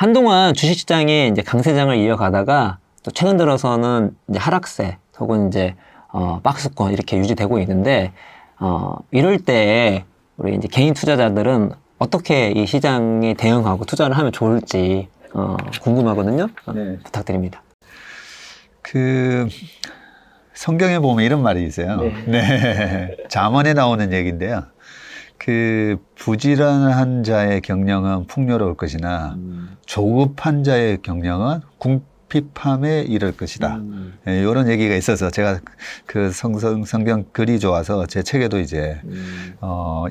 한동안 주식시장이 이제 강세장을 이어가다가 또 최근 들어서는 이제 하락세 혹은 이제 박스권 이렇게 유지되고 있는데 이럴 때 우리 이제 개인 투자자들은 어떻게 이 시장에 대응하고 투자를 하면 좋을지 궁금하거든요. 네. 부탁드립니다. 그 성경에 보면 이런 말이 있어요. 네. 잠언에 나오는 얘기인데요. 그 부지런한 자의 경영은 풍요로울 것이나 조급한 자의 경영은 궁핍함에 이를 것이다. 네, 이런 얘기가 있어서 제가 그 성경 글이 좋아서 제 책에도 이제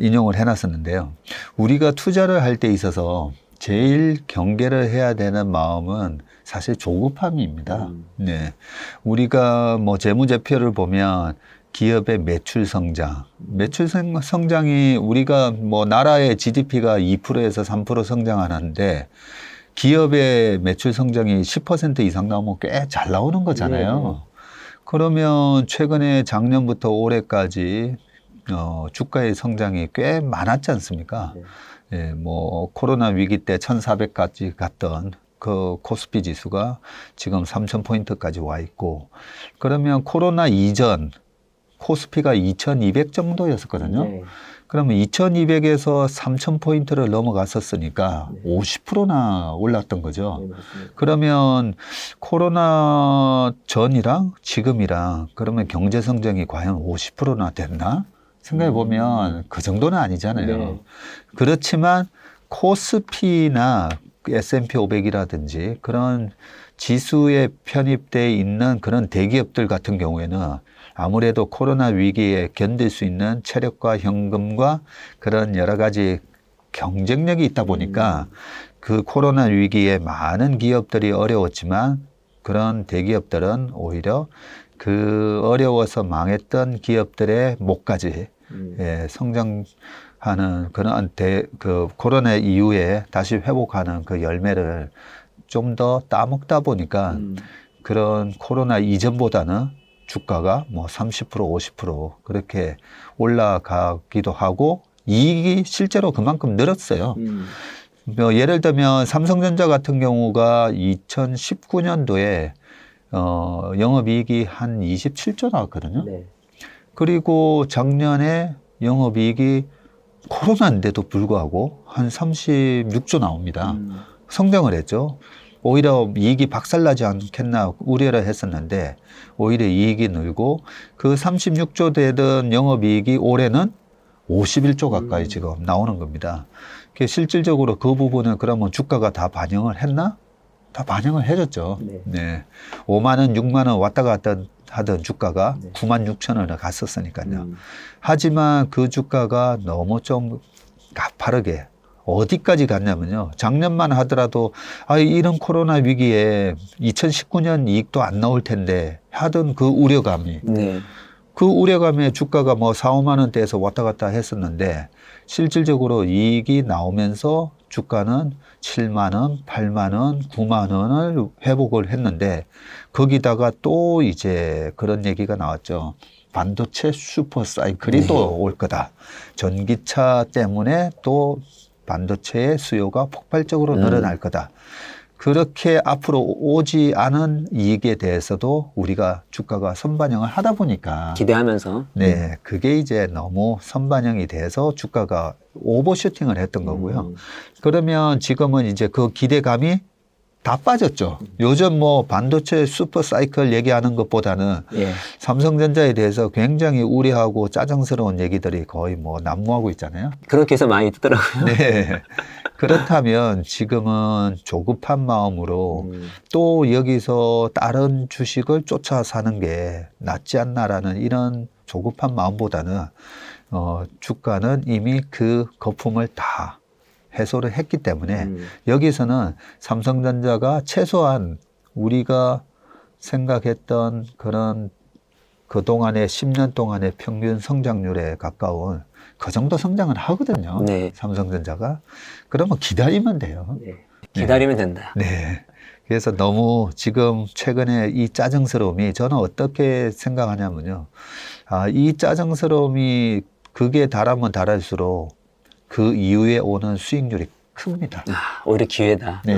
인용을 해놨었는데요. 우리가 투자를 할 때 있어서 제일 경계를 해야 되는 마음은 사실 조급함입니다. 네. 우리가 뭐 재무제표를 보면 기업의 매출 성장이 우리가 뭐 나라의 GDP가 2%에서 3% 성장하는데 기업의 매출 성장이 10% 이상 나오면 꽤 잘 나오는 거잖아요. 그러면 최근에 작년부터 올해까지 주가의 성장이 꽤 많았지 않습니까? 예, 뭐 코로나 위기 때 1,400까지 갔던 그 코스피 지수가 지금 3,000포인트까지 와 있고, 그러면 코로나 이전 코스피가 2,200 정도였었거든요. 그러면 2,200에서 3,000포인트를 넘어갔었으니까 50%나 올랐던 거죠. 그러면 코로나 전이랑 지금이랑 그러면 경제 성장이 과연 50%나 됐나? 생각해 보면 그 정도는 아니잖아요. 그렇지만 코스피나 S&P 500이라든지 그런 지수에 편입되어 있는 그런 대기업들 같은 경우에는 아무래도 코로나 위기에 견딜 수 있는 체력과 현금과 그런 여러 가지 경쟁력이 있다 보니까 그 코로나 위기에 많은 기업들이 어려웠지만 그런 대기업들은 오히려 그 어려워서 망했던 기업들의 목까지 성장하는 그런 그 코로나 이후에 다시 회복하는 그 열매를 좀 더 따먹다 보니까 그런 코로나 이전보다는 주가가 뭐 30%, 50% 그렇게 올라가기도 하고 이익이 실제로 그만큼 늘었어요. 뭐 예를 들면 삼성전자 같은 경우가 2019년도에 영업이익이 한 27조 나왔거든요. 그리고 작년에 영업이익이 코로나인데도 불구하고 한 36조 나옵니다. 성장을 했죠. 오히려 이익이 박살나지 않겠나 우려를 했었는데 오히려 이익이 늘고 그 36조 되던 영업이익이 올해는 51조 가까이 지금 나오는 겁니다. 실질적으로 그 부분은 그러면 주가가 다 반영을 했나? 다 반영을 해줬죠. 네. 5만 원, 6만 원 왔다 갔다 하던 주가가 9만 6천 원을 갔었으니까요. 하지만 그 주가가 너무 좀 가파르게 어디까지 갔냐면요. 작년만 하더라도 이런 코로나 위기에 2019년 이익도 안 나올 텐데 하던 그 우려감이 그 우려감에 주가가 뭐 4, 5만 원대에서 왔다 갔다 했었는데 실질적으로 이익이 나오면서 주가는 7만 원, 8만 원, 9만 원을 회복을 했는데 거기다가 또 이제 그런 얘기가 나왔죠. 반도체 슈퍼 사이클이 또 올 거다. 전기차 때문에 또 반도체의 수요가 폭발적으로 늘어날 거다. 그렇게 앞으로 오지 않은 이익에 대해서도 우리가 주가가 선반영을 하다 보니까 기대하면서 네, 그게 이제 너무 선반영이 돼서 주가가 오버슈팅을 했던 거고요. 그러면 지금은 이제 그 기대감이 다 빠졌죠. 요즘 뭐 반도체 슈퍼 사이클 얘기하는 것보다는 삼성전자에 대해서 굉장히 우려하고 짜증스러운 얘기들이 거의 뭐 난무하고 있잖아요. 그렇게 해서 많이 뜨더라고요. 네. 그렇다면 지금은 조급한 마음으로 또 여기서 다른 주식을 쫓아 사는 게 낫지 않나라는 이런 조급한 마음보다는 주가는 이미 그 거품을 다 해소를 했기 때문에 여기서는 삼성전자가 최소한 우리가 생각했던 그런 그동안의 10년 동안의 평균 성장률에 가까운 그 정도 성장을 하거든요. 삼성전자가. 그러면 기다리면 돼요. 기다리면 된다. 네. 그래서 너무 지금 최근에 이 짜증스러움이 저는 어떻게 생각하냐면요. 이 짜증스러움이 극에 달하면 달할수록 그 이후에 오는 수익률이 큽니다. 오히려 기회다. 네.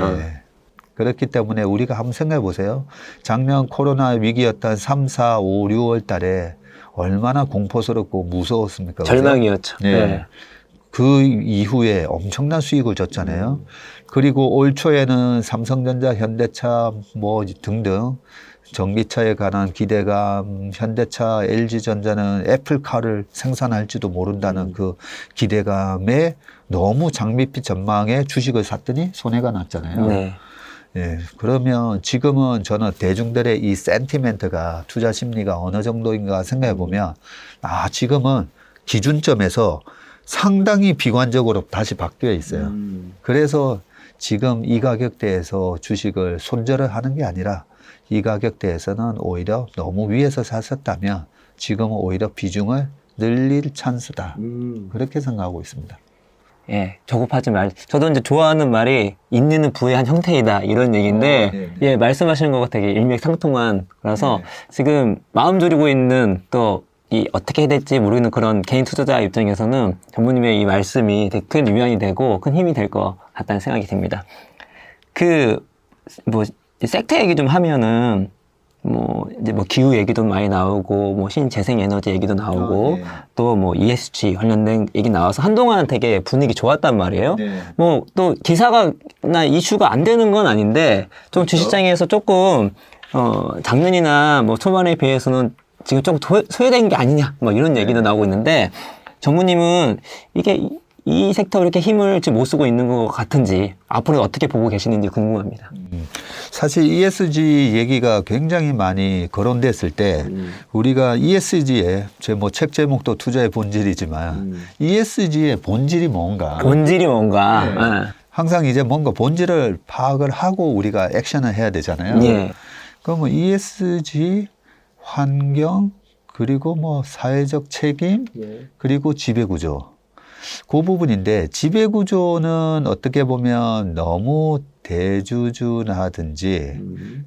그렇기 때문에 우리가 한번 생각해 보세요. 작년 코로나 위기였던 3, 4, 5, 6월 달에 얼마나 공포스럽고 무서웠습니까? 그죠? 절망이었죠. 네. 네. 그 이후에 엄청난 수익을 줬잖아요. 그리고 올 초에는 삼성전자, 현대차 뭐 등등 전기차에 관한 기대감, 현대차, LG전자는 애플카를 생산할지도 모른다는 그 기대감에 너무 장밋빛 전망에 주식을 샀더니 손해가 났잖아요. 네. 예, 그러면 지금은 저는 대중들의 이 센티멘트가 투자 심리가 어느 정도인가 생각해 보면 지금은 기준점에서 상당히 비관적으로 다시 바뀌어 있어요. 그래서 지금 이 가격대에서 주식을 손절을 하는 게 아니라 이 가격대에서는 오히려 너무 위에서 샀었다면 지금은 오히려 비중을 늘릴 찬스다. 그렇게 생각하고 있습니다. 예, 조급하지 말. 저도 이제 좋아하는 말이 있는 부의 한 형태이다 이런 얘기인데, 네, 네. 예, 말씀하시는 거가 되게 일맥상통한 거라서 네. 지금 마음 졸이고 있는 또 이 어떻게 해야 될지 모르는 그런 개인 투자자 입장에서는 전무님의 이 말씀이 되게 큰 위안이 되고 큰 힘이 될 것 같다는 생각이 듭니다. 뭐 섹터 얘기 좀 하면은 이제 기후 얘기도 많이 나오고, 신재생 에너지 얘기도 나오고, 네. 또 ESG 관련된 얘기 나와서 한동안 되게 분위기 좋았단 말이에요. 네. 또 기사나 이슈가 안 되는 건 아닌데, 좀 그렇죠. 주식장에서 조금, 작년이나 초반에 비해서는 지금 조금 소외된 게 아니냐, 이런 얘기도 나오고 있는데, 전무님은 이 섹터 이렇게 힘을 지금 못 쓰고 있는 것 같은지, 앞으로 어떻게 보고 계시는지 궁금합니다. 사실 ESG 얘기가 굉장히 많이 거론됐을 때 우리가 ESG에 제 책 제목도 투자의 본질이지만 ESG의 본질이 뭔가 본질이 뭔가. 네. 항상 이제 뭔가 본질을 파악을 하고 우리가 액션을 해야 되잖아요. 예. 그러면 ESG, 환경, 그리고 사회적 책임, 그리고 지배구조. 그 부분인데 지배구조는 어떻게 보면 너무 대주주라든지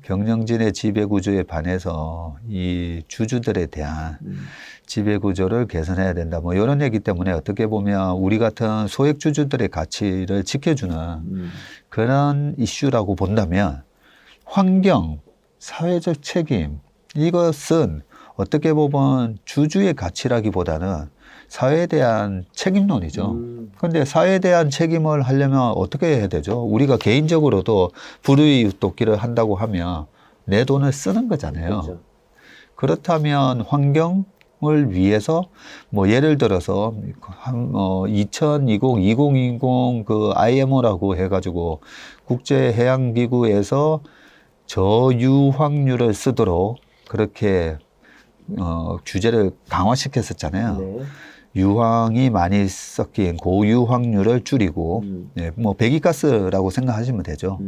경영진의 지배구조에 반해서 이 주주들에 대한 지배구조를 개선해야 된다. 이런 얘기 때문에 어떻게 보면 우리 같은 소액주주들의 가치를 지켜주는 그런 이슈라고 본다면 환경, 사회적 책임 이것은 어떻게 보면 주주의 가치라기보다는 사회에 대한 책임론이죠. 그런데 사회에 대한 책임을 하려면 어떻게 해야 되죠? 우리가 개인적으로도 불이웃돕기를 한다고 하면 내 돈을 쓰는 거잖아요. 그렇죠. 그렇다면 환경을 위해서 예를 들어서 2020, 2020 그 IMO라고 해가지고 국제해양기구에서 저유황률을 쓰도록 그렇게 규제를 강화시켰었잖아요. 네. 유황이 많이 섞인 고유황률을 줄이고 배기가스라고 생각하시면 되죠.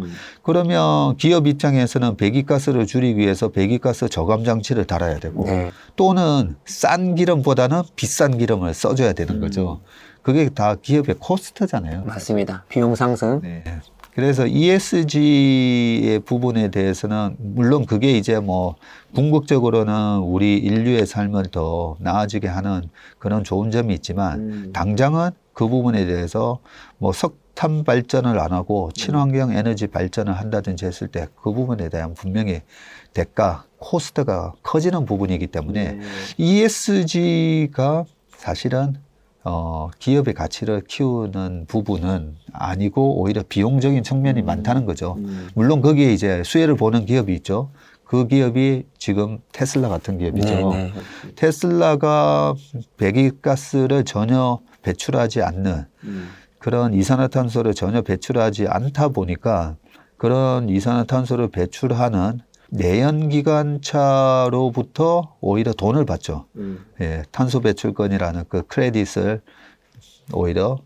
그러면 기업 입장에서는 배기가스를 줄이기 위해서 배기가스 저감 장치를 달아야 되고 네. 또는 싼 기름보다는 비싼 기름을 써줘야 되는 거죠. 그게 다 기업의 코스트잖아요. 맞습니다. 비용 상승. 네. 그래서 ESG의 부분에 대해서는 물론 그게 이제 궁극적으로는 우리 인류의 삶을 더 나아지게 하는 그런 좋은 점이 있지만 당장은 그 부분에 대해서 석탄 발전을 안 하고 친환경 에너지 발전을 한다든지 했을 때 그 부분에 대한 분명히 대가, 코스트가 커지는 부분이기 때문에 ESG가 사실은 기업의 가치를 키우는 부분은 아니고 오히려 비용적인 측면이 많다는 거죠. 물론 거기에 이제 수혜를 보는 기업이 있죠. 그 기업이 지금 테슬라 같은 기업이죠. 네. 테슬라가 배기가스를 전혀 배출하지 않는 그런 이산화탄소를 전혀 배출하지 않다 보니까 그런 이산화탄소를 배출하는 내연기관차로부터 오히려 돈을 받죠. 예, 탄소 배출권이라는 그 크레딧을 오히려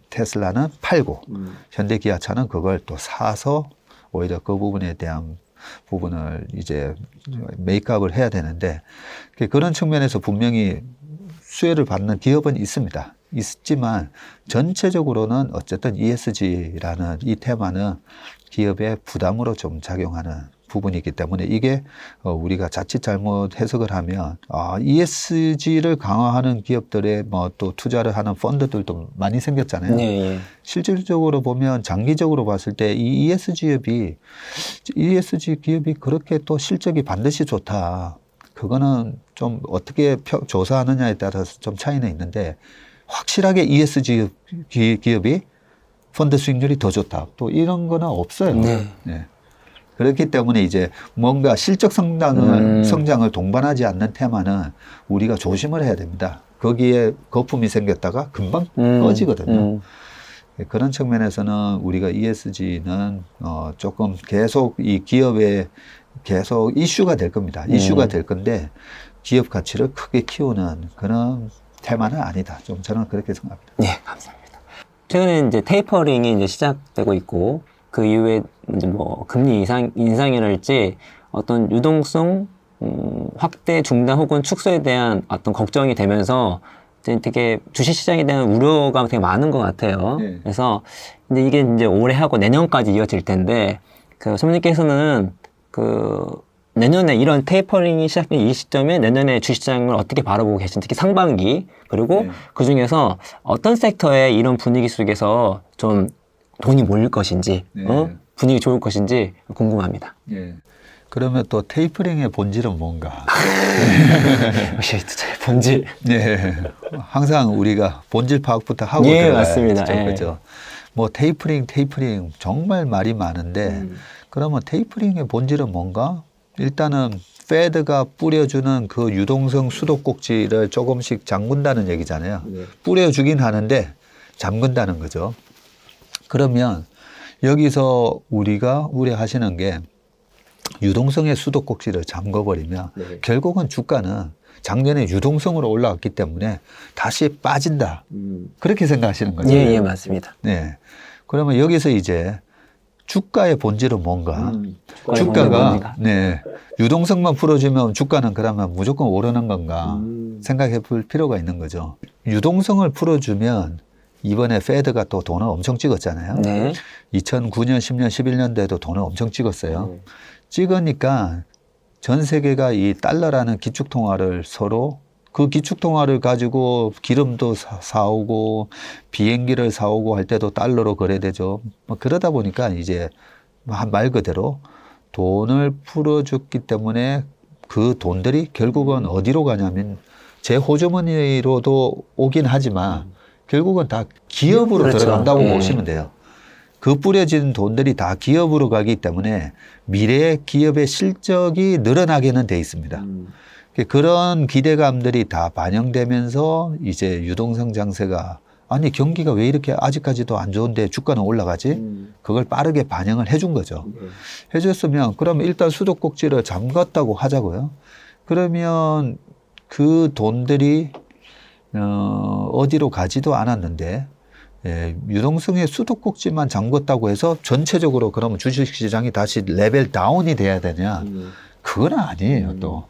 테슬라는 팔고 현대기아차는 그걸 또 사서 오히려 그 부분에 대한 부분을 이제 메이크업을 해야 되는데 그런 측면에서 분명히 수혜를 받는 기업은 있습니다. 있지만 전체적으로는 어쨌든 ESG라는 이 테마는 기업의 부담으로 좀 작용하는 부분이기 때문에 이게 우리가 자칫 잘못 해석을 하면 ESG를 강화하는 기업들의 뭐 또 투자를 하는 펀드들도 많이 생겼잖아요. 네, 예. 실질적으로 보면 장기적으로 봤을 때 이 ESG 기업이 그렇게 또 실적이 반드시 좋다. 그거는 좀 어떻게 조사하느냐에 따라서 좀 차이는 있는데 확실하게 ESG 기업이 펀드 수익률이 더 좋다. 또 이런 거는 없어요. 네. 네. 그렇기 때문에 이제 뭔가 실적 성장을 동반하지 않는 테마는 우리가 조심을 해야 됩니다. 거기에 거품이 생겼다가 금방 꺼지거든요. 그런 측면에서는 우리가 ESG는 조금 계속 이 기업에 계속 이슈가 될 겁니다. 이슈가 될 건데 기업 가치를 크게 키우는 그런 테마는 아니다. 좀 저는 그렇게 생각합니다. 네, 감사합니다. 최근에 이제 테이퍼링이 이제 시작되고 있고 그 이후에 이제 뭐 금리 인상이랄지 어떤 유동성 확대 중단 혹은 축소에 대한 어떤 걱정이 되면서 되게 주식시장에 대한 우려가 되게 많은 것 같아요. 네. 그래서 근데 이게 이제 올해 하고 내년까지 이어질 텐데 그 소장님께서는 그 내년에 이런 테이퍼링이 시작된 이 시점에 내년에 주식시장을 어떻게 바라보고 계신지, 특히 상반기 그리고 네. 그 중에서 어떤 섹터에 이런 분위기 속에서 좀 돈이 몰릴 것인지, 네. 분위기 좋을 것인지 궁금합니다. 예. 그러면 또 테이퍼링의 본질은 뭔가? 역시 투자의 본질. 네. 항상 우리가 본질 파악부터 하고 예, 들어가야 맞습니다. 되죠. 예. 그죠? 뭐 테이퍼링 정말 말이 많은데 그러면 테이퍼링의 본질은 뭔가? 일단은 페드가 뿌려주는 그 유동성 수도꼭지를 조금씩 잠근다는 얘기잖아요. 네. 뿌려주긴 하는데 잠근다는 거죠. 그러면 여기서 우리가 우려하시는 게 유동성의 수도꼭지를 잠궈버리면 네. 결국은 주가는 작년에 유동성으로 올라왔기 때문에 다시 빠진다. 그렇게 생각하시는 거죠. 예, 맞습니다. 네. 그러면 여기서 이제 주가의 본질은 뭔가? 주가의 본질은 주가가 뭡니까? 네. 유동성만 풀어주면 주가는 그러면 무조건 오르는 건가? 생각해 볼 필요가 있는 거죠. 유동성을 풀어주면 이번에 페드가 또 돈을 엄청 찍었잖아요. 네. 2009년, 10년, 11년대에도 돈을 엄청 찍었어요. 찍으니까 전 세계가 이 달러라는 기축통화를 서로 그 기축통화를 가지고 기름도 사오고 비행기를 사오고 할 때도 달러로 거래되죠. 뭐 그러다 보니까 이제 말 그대로 돈을 풀어줬기 때문에 그 돈들이 결국은 어디로 가냐면 제 호주머니로도 오긴 하지만 결국은 다 기업으로 그렇죠. 들어간다고 예. 보시면 돼요. 그 뿌려진 돈들이 다 기업으로 가기 때문에 미래의 기업의 실적이 늘어나게는 돼 있습니다. 그런 기대감들이 다 반영되면서 이제 유동성 장세가 아니 경기가 왜 이렇게 아직까지도 안 좋은데 주가는 올라가지? 그걸 빠르게 반영을 해준 거죠. 해줬으면 그러면 일단 수도꼭지를 잠갔다고 하자고요. 그러면 그 돈들이 어디로 가지도 않았는데 유동성의 수도꼭지만 잠궜다고 해서 전체적으로 그러면 주식시장이 다시 레벨 다운이 돼야 되냐? 그건 아니에요. 또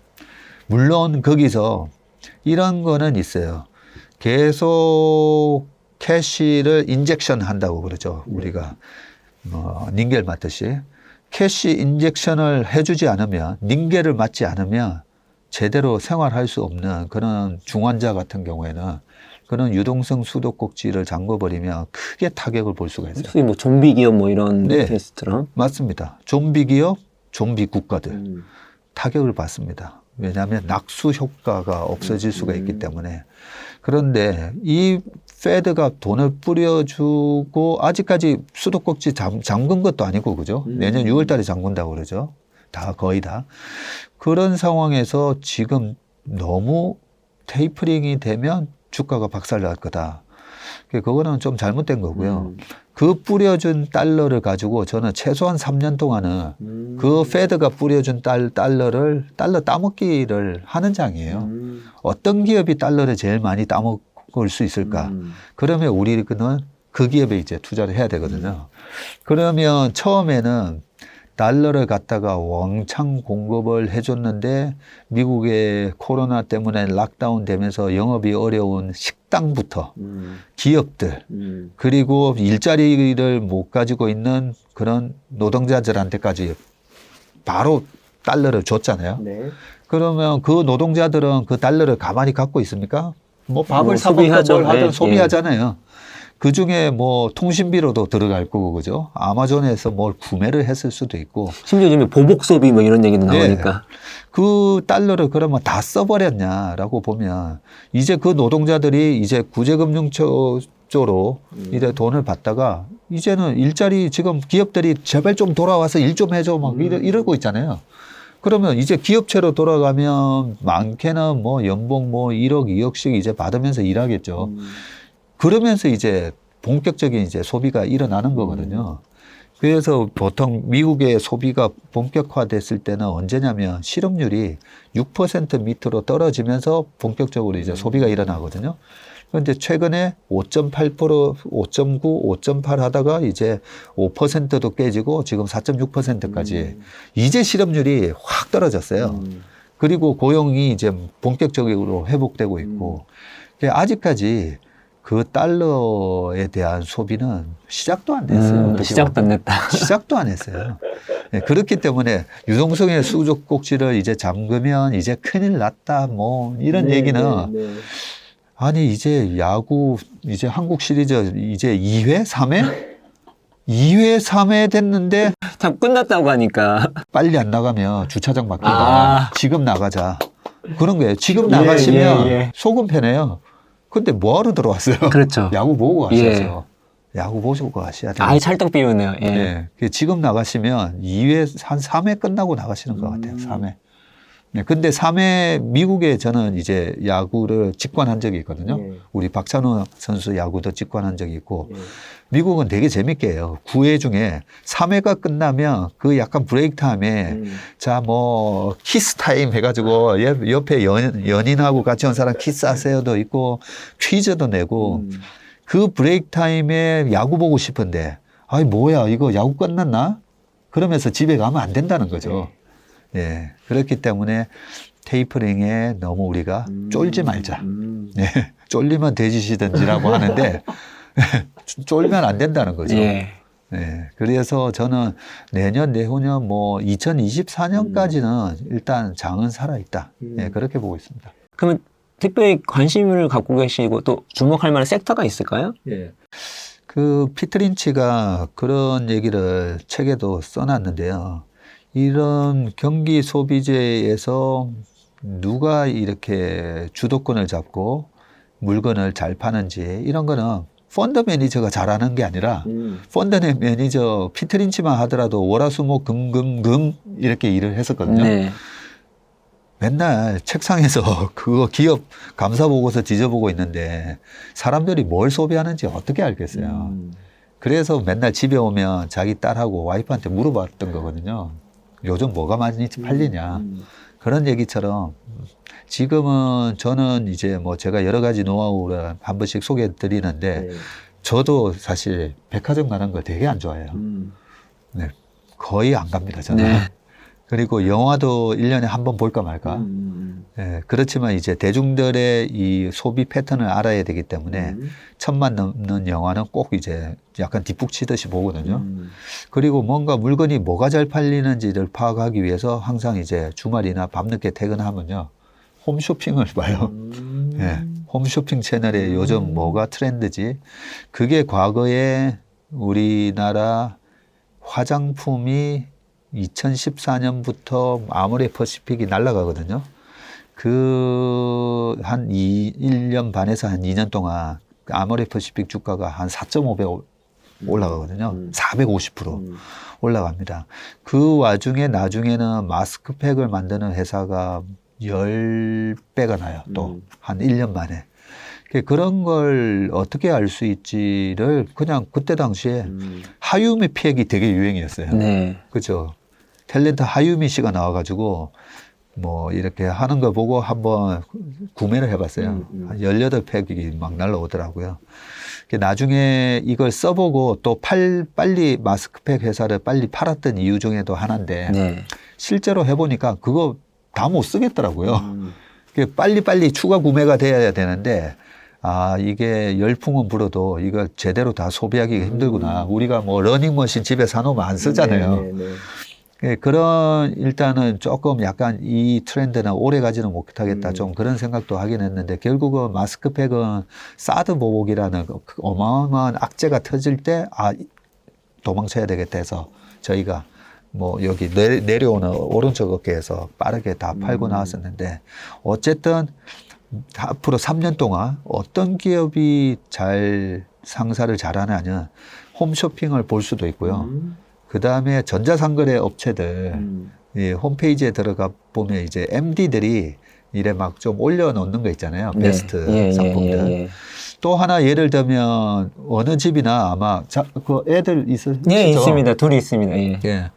물론 거기서 이런 거는 있어요. 계속 캐시를 인젝션 한다고 그러죠. 우리가 닌겔 맞듯이 캐시 인젝션을 해주지 않으면 닌겔을 맞지 않으면 제대로 생활할 수 없는 그런 중환자 같은 경우에는 그런 유동성 수도꼭지를 잠궈버리면 크게 타격을 볼 수가 있어요. 소위 뭐 좀비 기업 뭐 이런 네. 케이스처럼. 맞습니다. 좀비 기업, 좀비 국가들 타격을 받습니다. 왜냐하면 낙수 효과가 없어질 수가 있기 때문에. 그런데 이 페드가 돈을 뿌려주고 아직까지 수도꼭지 잠근 것도 아니고 그죠? 내년 6월 달에 잠근다고 그러죠. 다 거의 다. 그런 상황에서 지금 너무 테이퍼링이 되면 주가가 박살날 거다. 그거는 좀 잘못된 거고요. 그 뿌려준 달러를 가지고 저는 최소한 3년 동안은 그 페드가 뿌려준 달러 따먹기를 하는 장이에요. 어떤 기업이 달러를 제일 많이 따먹을 수 있을까? 그러면 우리는 그 기업에 이제 투자를 해야 되거든요. 그러면 처음에는 달러를 갖다가 왕창 공급을 해줬는데 미국의 코로나 때문에 락다운 되면서 영업이 어려운 식당부터 기업들 그리고 일자리를 못 가지고 있는 그런 노동자들한테까지 바로 달러를 줬잖아요. 네. 그러면 그 노동자들은 그 달러를 가만히 갖고 있습니까? 뭐 밥을 뭐 사 먹든 소비하죠. 뭘 하든 네, 소비하잖아요. 그 중에 뭐 통신비로도 들어갈 거고, 그죠? 아마존에서 뭘 구매를 했을 수도 있고. 심지어 요즘에 보복 소비 뭐 이런 얘기도 나오니까. 그 달러를 그러면 다 써버렸냐라고 보면 이제 그 노동자들이 이제 구제금융처 쪽으로 이제 돈을 받다가 이제는 일자리 지금 기업들이 제발 좀 돌아와서 일 좀 해줘 막 이러고 있잖아요. 그러면 이제 기업체로 돌아가면 많게는 뭐 연봉 뭐 1억, 2억씩 이제 받으면서 일하겠죠. 그러면서 이제 본격적인 이제 소비가 일어나는 거거든요. 그래서 보통 미국의 소비가 본격화됐을 때는 언제냐면 실업률이 6% 밑으로 떨어지면서 본격적으로 이제 소비가 일어나거든요. 그런데 최근에 5.8%, 5.9, 5.8 하다가 이제 5%도 깨지고 지금 4.6%까지 이제 실업률이 확 떨어졌어요. 그리고 고용이 이제 본격적으로 회복되고 있고 아직까지 그 달러에 대한 소비는 시작도 안 됐어요. 시작도 안 됐다. 시작도 안 했어요. 네, 그렇기 때문에 유동성의 수족꼭지를 이제 잠그면 이제 큰일 났다 뭐 이런 얘기는 아니 이제 야구 이제 한국 시리즈 이제 2회, 3회? 2회, 3회 됐는데 참 끝났다고 하니까. 빨리 안 나가면 주차장 막힌다. 지금 나가자. 그런 거예요. 지금 나가시면 속은 편해요. 근데 뭐하러 들어왔어요? 그렇죠. 야구 보고 가셔야죠. 야구 보시고 가셔야 돼요. 아예 찰떡 비우네요. 예. 네. 지금 나가시면 2회, 한 3회 끝나고 나가시는 것 같아요. 3회. 네. 근데 3회 미국에 저는 이제 야구를 직관한 적이 있거든요. 우리 박찬호 선수 야구도 직관한 적이 있고 미국은 되게 재밌게 해요. 9회 중에 3회가 끝나면 그 약간 브레이크 타임에 자, 뭐, 키스 타임 해가지고 옆에 연인하고 같이 온 사람 키스하세요도 있고 퀴즈도 내고 그 브레이크 타임에 야구 보고 싶은데 아이, 뭐야, 이거 야구 끝났나? 그러면서 집에 가면 안 된다는 거죠. 예. 그렇기 때문에 테이퍼링에 너무 우리가 쫄지 말자. 예. 쫄리면 돼지시든지라고 하는데 쫄면 안 된다는 거죠. 예. 네, 그래서 저는 내년, 내후년 뭐 2024년까지는 일단 장은 살아있다. 네, 그렇게 보고 있습니다. 그러면 특별히 관심을 갖고 계시고 또 주목할 만한 섹터가 있을까요? 그 피트 린치가 그런 얘기를 책에도 써놨는데요. 이런 경기 소비재에서 누가 이렇게 주도권을 잡고 물건을 잘 파는지 이런 거는 펀드 매니저가 잘하는 게 아니라 펀드 매니저 피트 린치만 하더라도 월화수목금금금 이렇게 일을 했었거든요. 네. 맨날 책상에서 그거 기업 감사 보고서 뒤져보고 있는데 사람들이 뭘 소비하는지 어떻게 알겠어요. 그래서 맨날 집에 오면 자기 딸하고 와이프한테 물어봤던 거거든요. 요즘 뭐가 많이 팔리냐. 그런 얘기처럼 지금은 저는 이제 뭐 제가 여러 가지 노하우를 한 번씩 소개해 드리는데 저도 사실 백화점 가는 걸 되게 안 좋아해요. 네, 거의 안 갑니다, 저는. 네. 그리고 영화도 1년에 한 번 볼까 말까. 네, 그렇지만 이제 대중들의 이 소비 패턴을 알아야 되기 때문에 1,000만 넘는 영화는 꼭 이제 약간 뒷북치듯이 보거든요. 그리고 뭔가 물건이 뭐가 잘 팔리는지를 파악하기 위해서 항상 이제 주말이나 밤늦게 퇴근하면요. 홈쇼핑을 봐요. 네, 홈쇼핑 채널에 요즘 뭐가 트렌드지. 그게 과거에 우리나라 화장품이 2014년부터 아모레퍼시픽이 날아가거든요. 그 한 1년 반에서 한 2년 동안 아모레퍼시픽 주가가 한 4.5배 올라가거든요. 450% 올라갑니다. 그 와중에 나중에는 마스크팩을 만드는 회사가 10배가 나요. 또 한 1년 만에. 그런 걸 어떻게 알 수 있지를 그냥 그때 당시에 하유미 팩이 되게 유행이었어요. 네. 그렇죠. 탤런트 하유미 씨가 나와가지고 뭐 이렇게 하는 거 보고 한번 구매를 해봤어요. 한 18팩이 막 날라오더라고요. 나중에 이걸 써보고 또 빨리 마스크팩 회사를 빨리 팔았던 이유 중에도 하나인데 네. 실제로 해보니까 그거 다 못 쓰겠더라고요. 빨리빨리 추가 구매가 돼야 되는데 아, 이게 열풍은 불어도 이거 제대로 다 소비하기가 힘들구나. 우리가 뭐 러닝머신 집에 사놓으면 안 쓰잖아요. 예, 그런 일단은 조금 약간 이 트렌드는 오래 가지는 못하겠다 좀 그런 생각도 하긴 했는데 결국은 마스크팩은 사드 보복이라는 그 어마어마한 악재가 터질 때 도망쳐야 되겠다 해서 저희가 뭐 여기 내려오는 오른쪽 어깨에서 빠르게 다 팔고 나왔었는데 어쨌든 앞으로 3년 동안 어떤 기업이 잘 상사를 잘하냐는 홈쇼핑을 볼 수도 있고요. 그 다음에 전자상거래 업체들 이 홈페이지에 들어가 보면 이제 MD들이 이래 막 좀 올려놓는 거 있잖아요. 네. 베스트 상품들. 또 하나 예를 들면 어느 집이나 아마 그 애들 있으시죠? 예, 있습니다. 둘이 있습니다. 예. 예.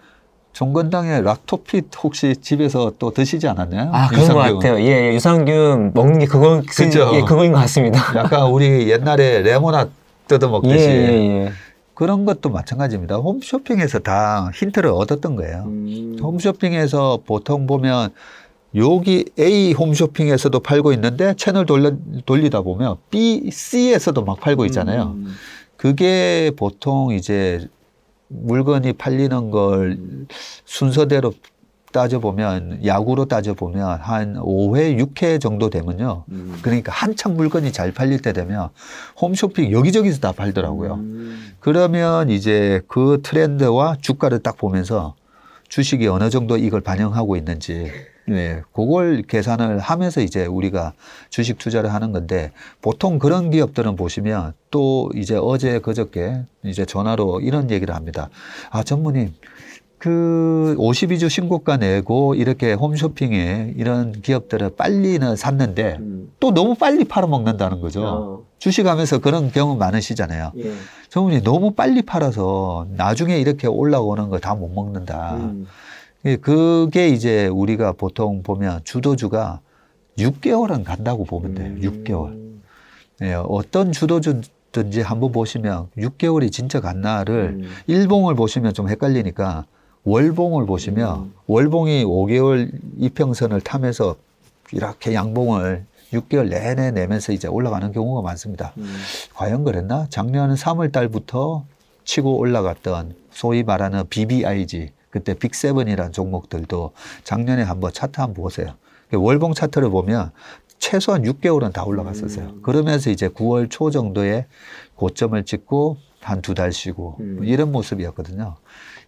종건당의 락토핏 혹시 집에서 또 드시지 않았나요? 아, 그런 것 유산균. 같아요. 예, 유산균 먹는 게 그죠? 예, 그거인 것 같습니다. 약간 우리 옛날에 레모나 뜯어 예, 먹듯이 예, 그런 것도 마찬가지입니다. 홈쇼핑에서 다 힌트를 얻었던 거예요. 예. 홈쇼핑에서 보통 보면 여기 A 홈쇼핑에서도 팔고 있는데 채널 돌리다 보면 B, C에서도 막 팔고 있잖아요. 그게 보통 이제 물건이 팔리는 걸 순서대로 따져보면 야구로 따져보면 한 5회, 6회 정도 되면요. 그러니까 한창 물건이 잘 팔릴 때 되면 홈쇼핑 여기저기서 다 팔더라고요. 그러면 이제 그 트렌드와 주가를 딱 보면서 주식이 어느 정도 이걸 반영하고 있는지 네, 그걸 계산을 하면서 이제 우리가 주식 투자를 하는 건데 보통 그런 기업들은 보시면 또 이제 어제 그저께 이제 전화로 이런 얘기를 합니다. 아, 전무님, 그 52주 신고가 내고 이렇게 홈쇼핑에 이런 기업들을 빨리는 샀는데 또 너무 빨리 팔아먹는다는 거죠. 주식하면서 그런 경우 많으시잖아요. 예. 전무님, 너무 빨리 팔아서 나중에 이렇게 올라오는 거 다 못 먹는다. 그게 이제 우리가 보통 보면 주도주가 6개월은 간다고 보면 돼요. 6개월. 예, 어떤 주도주든지 한번 보시면 6개월이 진짜 갔나를 일봉을 보시면 좀 헷갈리니까 월봉을 보시면 월봉이 5개월 이평선을 타면서 이렇게 양봉을 6개월 내내 내면서 이제 올라가는 경우가 많습니다. 과연 그랬나? 작년 3월 달부터 치고 올라갔던 소위 말하는 BBIG 그때 빅7이라는 종목들도 작년에 한번 차트 한번 보세요. 월봉 차트를 보면 최소한 6개월은 다 올라갔었어요. 그러면서 이제 9월 초 정도에 고점을 찍고 한 2달 쉬고 뭐 이런 모습이었거든요.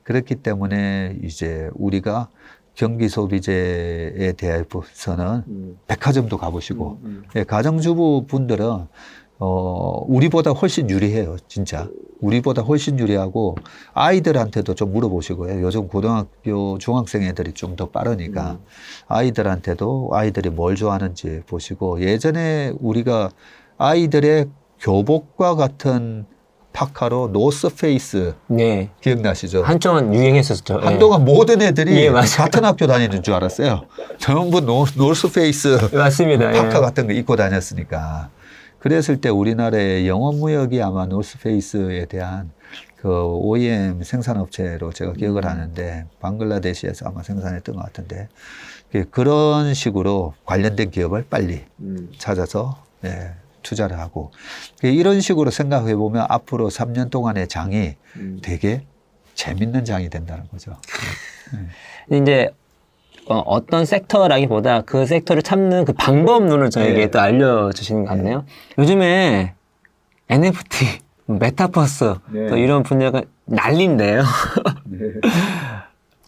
그렇기 때문에 이제 우리가 경기 소비재에 대해서는 백화점도 가보시고 예, 가정주부 분들은 우리보다 훨씬 유리해요, 진짜. 우리보다 훨씬 유리하고 아이들한테도 좀 물어보시고요. 요즘 고등학교, 중학생 애들이 좀 더 빠르니까 아이들한테도 아이들이 뭘 좋아하는지 보시고 예전에 우리가 아이들의 교복과 같은 파카로 노스페이스 네. 기억나시죠? 한동안 유행했었죠. 한동안 모든 애들이 예, 맞아요. 같은 학교 다니는 줄 알았어요. 전부 노스페이스 맞습니다. 파카 예. 같은 거 입고 다녔으니까. 그랬을 때 우리나라의 영업무역이 아마 노스페이스에 대한 그 OEM 생산업체로 제가 기억을 하는데 방글라데시에서 아마 생산했던 것 같은데 그런 식으로 관련된 기업을 빨리 찾아서 예, 투자를 하고 이런 식으로 생각해 보면 앞으로 3년 동안의 장이 되게 재밌는 장이 된다는 거죠. 이제 어떤 섹터라기보다 그 섹터를 참는 그 방법론을 저에게 네. 또 알려주시는 것 같네요. 요즘에 NFT, 메타버스 네. 또 이런 분야가 난리인데요.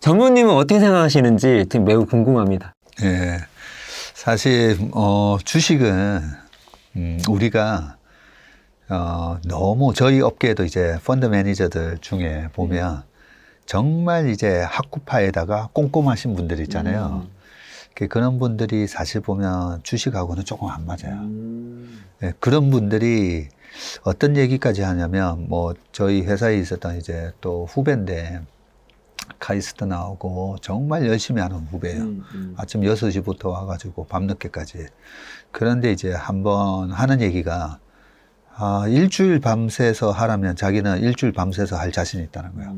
전무님은 어떻게 생각하시는지 되게 매우 궁금합니다. 예. 사실 주식은 우리가 너무 저희 업계에도 이제 펀드 매니저들 중에 보면 정말 이제 학구파에다가 꼼꼼하신 분들 있잖아요. 그런 분들이 사실 보면 주식하고는 조금 안 맞아요. 예, 그런 분들이 어떤 얘기까지 하냐면 뭐 저희 회사에 있었던 이제 또 후배인데 카이스트 나오고 정말 열심히 하는 후배예요. 아침 6시부터 와가지고 밤늦게까지. 그런데 이제 한번 하는 얘기가 일주일 밤새서 하라면 자기는 일주일 밤새서 할 자신이 있다는 거예요.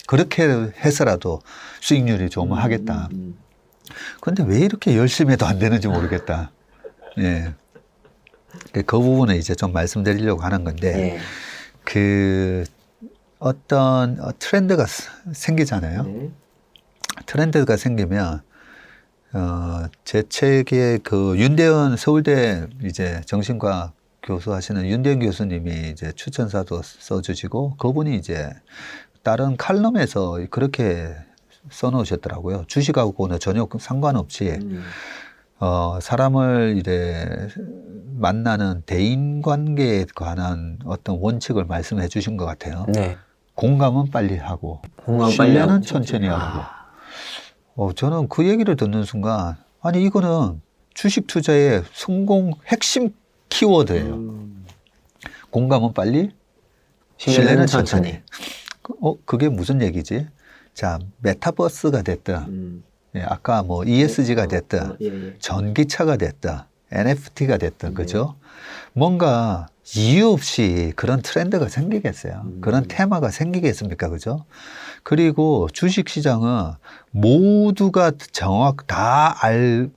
그렇게 해서라도 수익률이 좀 하겠다. 근데 왜 이렇게 열심히 해도 안 되는지 모르겠다. 예. 그 부분을 이제 좀 말씀드리려고 하는 건데, 예. 그 어떤 트렌드가 생기잖아요. 네. 트렌드가 생기면 제 책에 그 윤대현 서울대 이제 정신과 교수 하시는 윤대현 교수님이 이제 추천사도 써주시고 그분이 이제 다른 칼럼에서 그렇게 써놓으셨더라고요. 주식하고는 전혀 상관없이 사람을 이제 만나는 대인 관계에 관한 어떤 원칙을 말씀해 주신 것 같아요. 네. 공감은 빨리 하고 공감은 빨리 신뢰는 하고. 천천히 하고. 저는 그 얘기를 듣는 순간 아니 이거는 주식 투자의 성공 핵심 키워드예요. 공감은 빨리, 신뢰는 천천히. 그게 무슨 얘기지? 자, 메타버스가 됐든, 예, 아까 뭐 ESG가 됐든, 전기차가 됐든, NFT가 됐든, 그죠? 뭔가 이유 없이 그런 트렌드가 생기겠어요. 그런 테마가 생기겠습니까? 그죠? 그리고 주식 시장은 모두가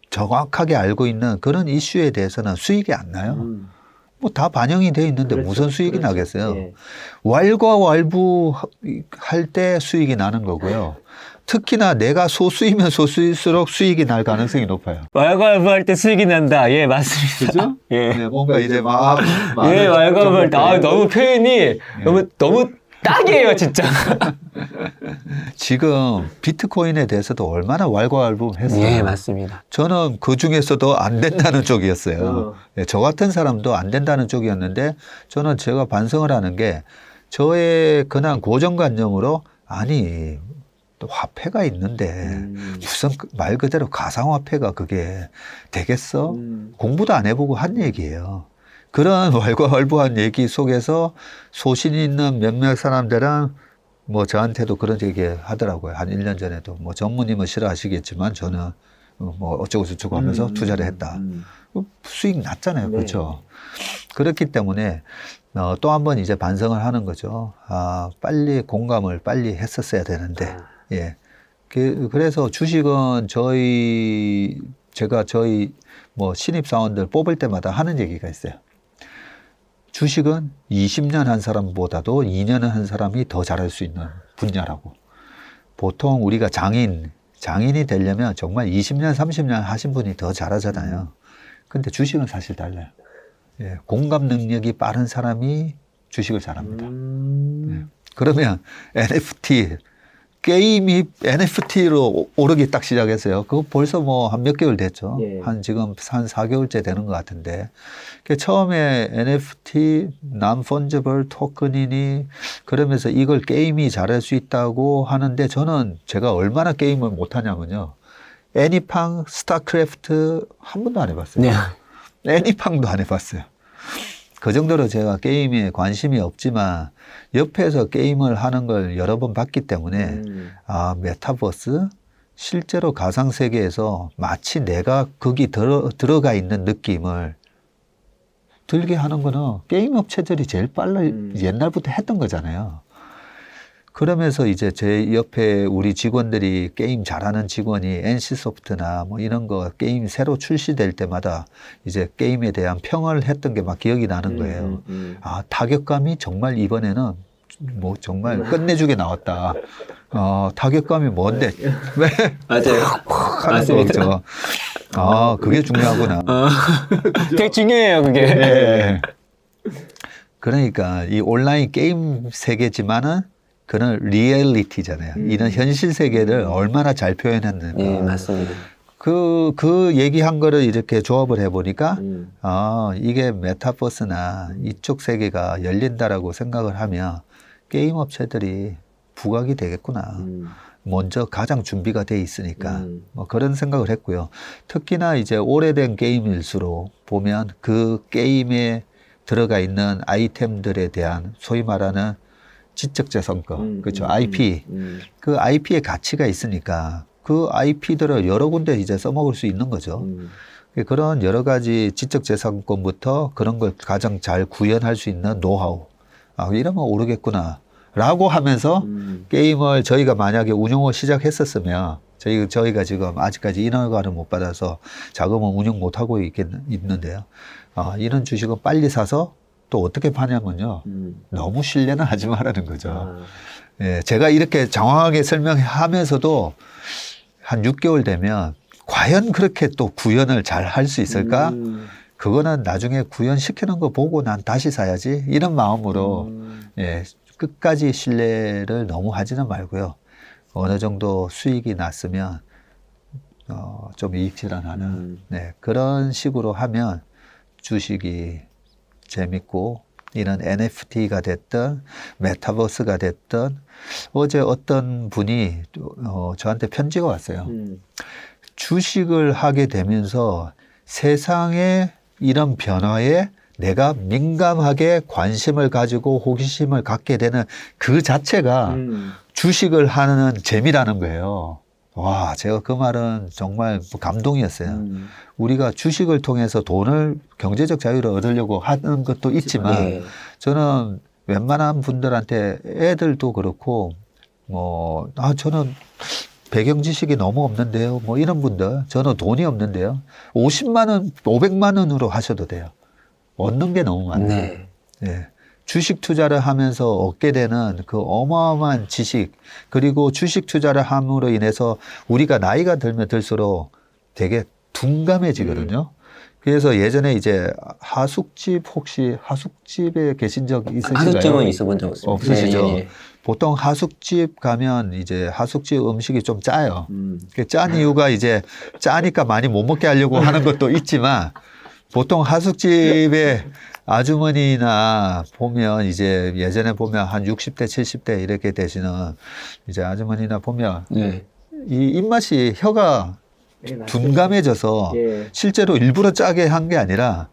정확하게 알고 있는 그런 이슈에 대해서는 수익이 안 나요. 뭐 다 반영이 돼 있는데 그렇죠. 무슨 수익이 그렇죠. 나겠어요? 예. 왈가왈부 할 때 수익이 나는 거고요. 특히나 내가 소수이면 소수일수록 수익이 날 가능성이 높아요. 왈가왈부할 때 수익이 난다. 예, 맞습니다. 그죠? 예. 네, 뭔가 이제 막 예, 왈가왈부할 때 너무 표현이 너무 딱이에요, 진짜. 지금 비트코인에 대해서도 얼마나 왈가왈부했어요. 예, 맞습니다. 저는 그 중에서도 안 된다는 쪽이었어요. 예, 저 같은 사람도 안 된다는 쪽이었는데 저는 제가 반성을 하는 게 저의 그냥 고정관념으로 아니 또 화폐가 있는데 무슨 말 그대로 가상화폐가 그게 되겠어? 공부도 안 해보고 한 얘기예요. 그런 왈가왈부한 얘기 속에서 소신 있는 몇몇 사람들은 뭐 저한테도 그런 얘기 하더라고요. 한 1년 전에도 뭐 전무님은 싫어하시겠지만 저는 뭐 어쩌고저쩌고 하면서 투자를 했다. 수익 났잖아요. 네. 그렇죠. 그렇기 때문에 또 한 번 이제 반성을 하는 거죠. 빨리 공감을 빨리 했었어야 되는데. 예. 그래서 주식은 제가 저희 뭐 신입사원들 뽑을 때마다 하는 얘기가 있어요. 주식은 20년 한 사람보다도 2년 한 사람이 더 잘할 수 있는 분야라고. 보통 우리가 장인이 되려면 정말 20년, 30년 하신 분이 더 잘하잖아요. 근데 주식은 사실 달라요. 예, 공감 능력이 빠른 사람이 주식을 잘합니다. 예. 그러면 NFT, 게임이 NFT로 오르기 딱 시작했어요. 그거 벌써 뭐 한 몇 개월 됐죠. 예. 지금 한 4개월째 되는 것 같은데. 처음에 NFT, non-fungible 토큰이니 그러면서 이걸 게임이 잘할 수 있다고 하는데 저는 제가 얼마나 게임을 못하냐면요. 애니팡, 스타크래프트 한 번도 안 해봤어요. 네. 애니팡도 안 해봤어요. 그 정도로 제가 게임에 관심이 없지만 옆에서 게임을 하는 걸 여러 번 봤기 때문에 메타버스 실제로 가상세계에서 마치 내가 거기 들어가 있는 느낌을 들게 하는 거는 게임 업체들이 제일 옛날부터 했던 거잖아요. 그러면서 이제 제 옆에 우리 직원들이 게임 잘하는 직원이 NC소프트나 뭐 이런 거 게임 새로 출시될 때마다 이제 게임에 대한 평을 했던 게 막 기억이 나는 거예요. 타격감이 정말 이번에는 뭐 정말 끝내주게 나왔다. 타격감이 뭔데? 왜? 맞아요. 하는 거죠. 그게 중요하구나. 되게 중요해요, 그게. 네. 그러니까 이 온라인 게임 세계지만은 그런 리얼리티잖아요. 이런 현실 세계를 얼마나 잘 표현했는가. 예, 맞습니다. 그 얘기한 거를 이렇게 조합을 해보니까, 이게 메타버스나 이쪽 세계가 열린다라고 생각을 하면 게임 업체들이 부각이 되겠구나. 먼저 가장 준비가 돼 있으니까. 뭐 그런 생각을 했고요. 특히나 이제 오래된 게임일수록 보면 그 게임에 들어가 있는 아이템들에 대한 소위 말하는 지적재산권, 그렇죠. IP. 그 IP의 가치가 있으니까 그 IP들을 여러 군데 이제 써먹을 수 있는 거죠. 그런 여러 가지 지적재산권부터 그런 걸 가장 잘 구현할 수 있는 노하우. 이러면 오르겠구나. 라고 하면서 게임을 저희가 만약에 운용을 시작했었으면 저희가 지금 아직까지 인허가를 못 받아서 자금은 운영 못 하고 있는데요. 이런 주식은 빨리 사서 또 어떻게 파냐면요. 너무 신뢰는 하지 말라는 거죠. 예, 제가 이렇게 장황하게 설명하면서도 한 6개월 되면 과연 그렇게 또 구현을 잘 할 수 있을까? 그거는 나중에 구현시키는 거 보고 난 다시 사야지. 이런 마음으로 예, 끝까지 신뢰를 너무 하지는 말고요. 어느 정도 수익이 났으면 좀 이익 실현하는 네, 그런 식으로 하면 주식이 재밌고 이런 NFT가 됐든 메타버스가 됐든 어제 어떤 분이 저한테 편지가 왔어요. 주식을 하게 되면서 세상의 이런 변화에 내가 민감하게 관심을 가지고 호기심을 갖게 되는 그 자체가 주식을 하는 재미라는 거예요. 와, 제가 그 말은 정말 감동이었어요. 우리가 주식을 통해서 돈을 경제적 자유를 얻으려고 하는 것도 있지만 네. 저는 웬만한 분들한테 애들도 그렇고 저는 배경 지식이 너무 없는데요. 뭐 이런 분들 저는 돈이 없는데요. 50만 원, 500만 원으로 하셔도 돼요. 얻는 게 너무 많아요. 네. 네. 주식 투자를 하면서 얻게 되는 그 어마어마한 지식, 그리고 주식 투자를 함으로 인해서 우리가 나이가 들면 들수록 되게 둔감해지거든요. 그래서 예전에 이제 하숙집, 혹시 하숙집에 계신 적 있으신가요? 하숙집은 있어본 적 없습니다. 없으시죠? 예, 예. 보통 하숙집 가면 이제 하숙집 음식이 좀 짜요. 그 짠 이유가 이제 짜니까 많이 못 먹게 하려고 하는 것도 있지만 보통 하숙집에 아주머니나 보면 이제 예전에 보면 한 60대, 70대 이렇게 되시는 이제 아주머니나 보면 네. 이 입맛이 혀가 둔감해져서 예. 실제로 일부러 짜게 한 게 아니라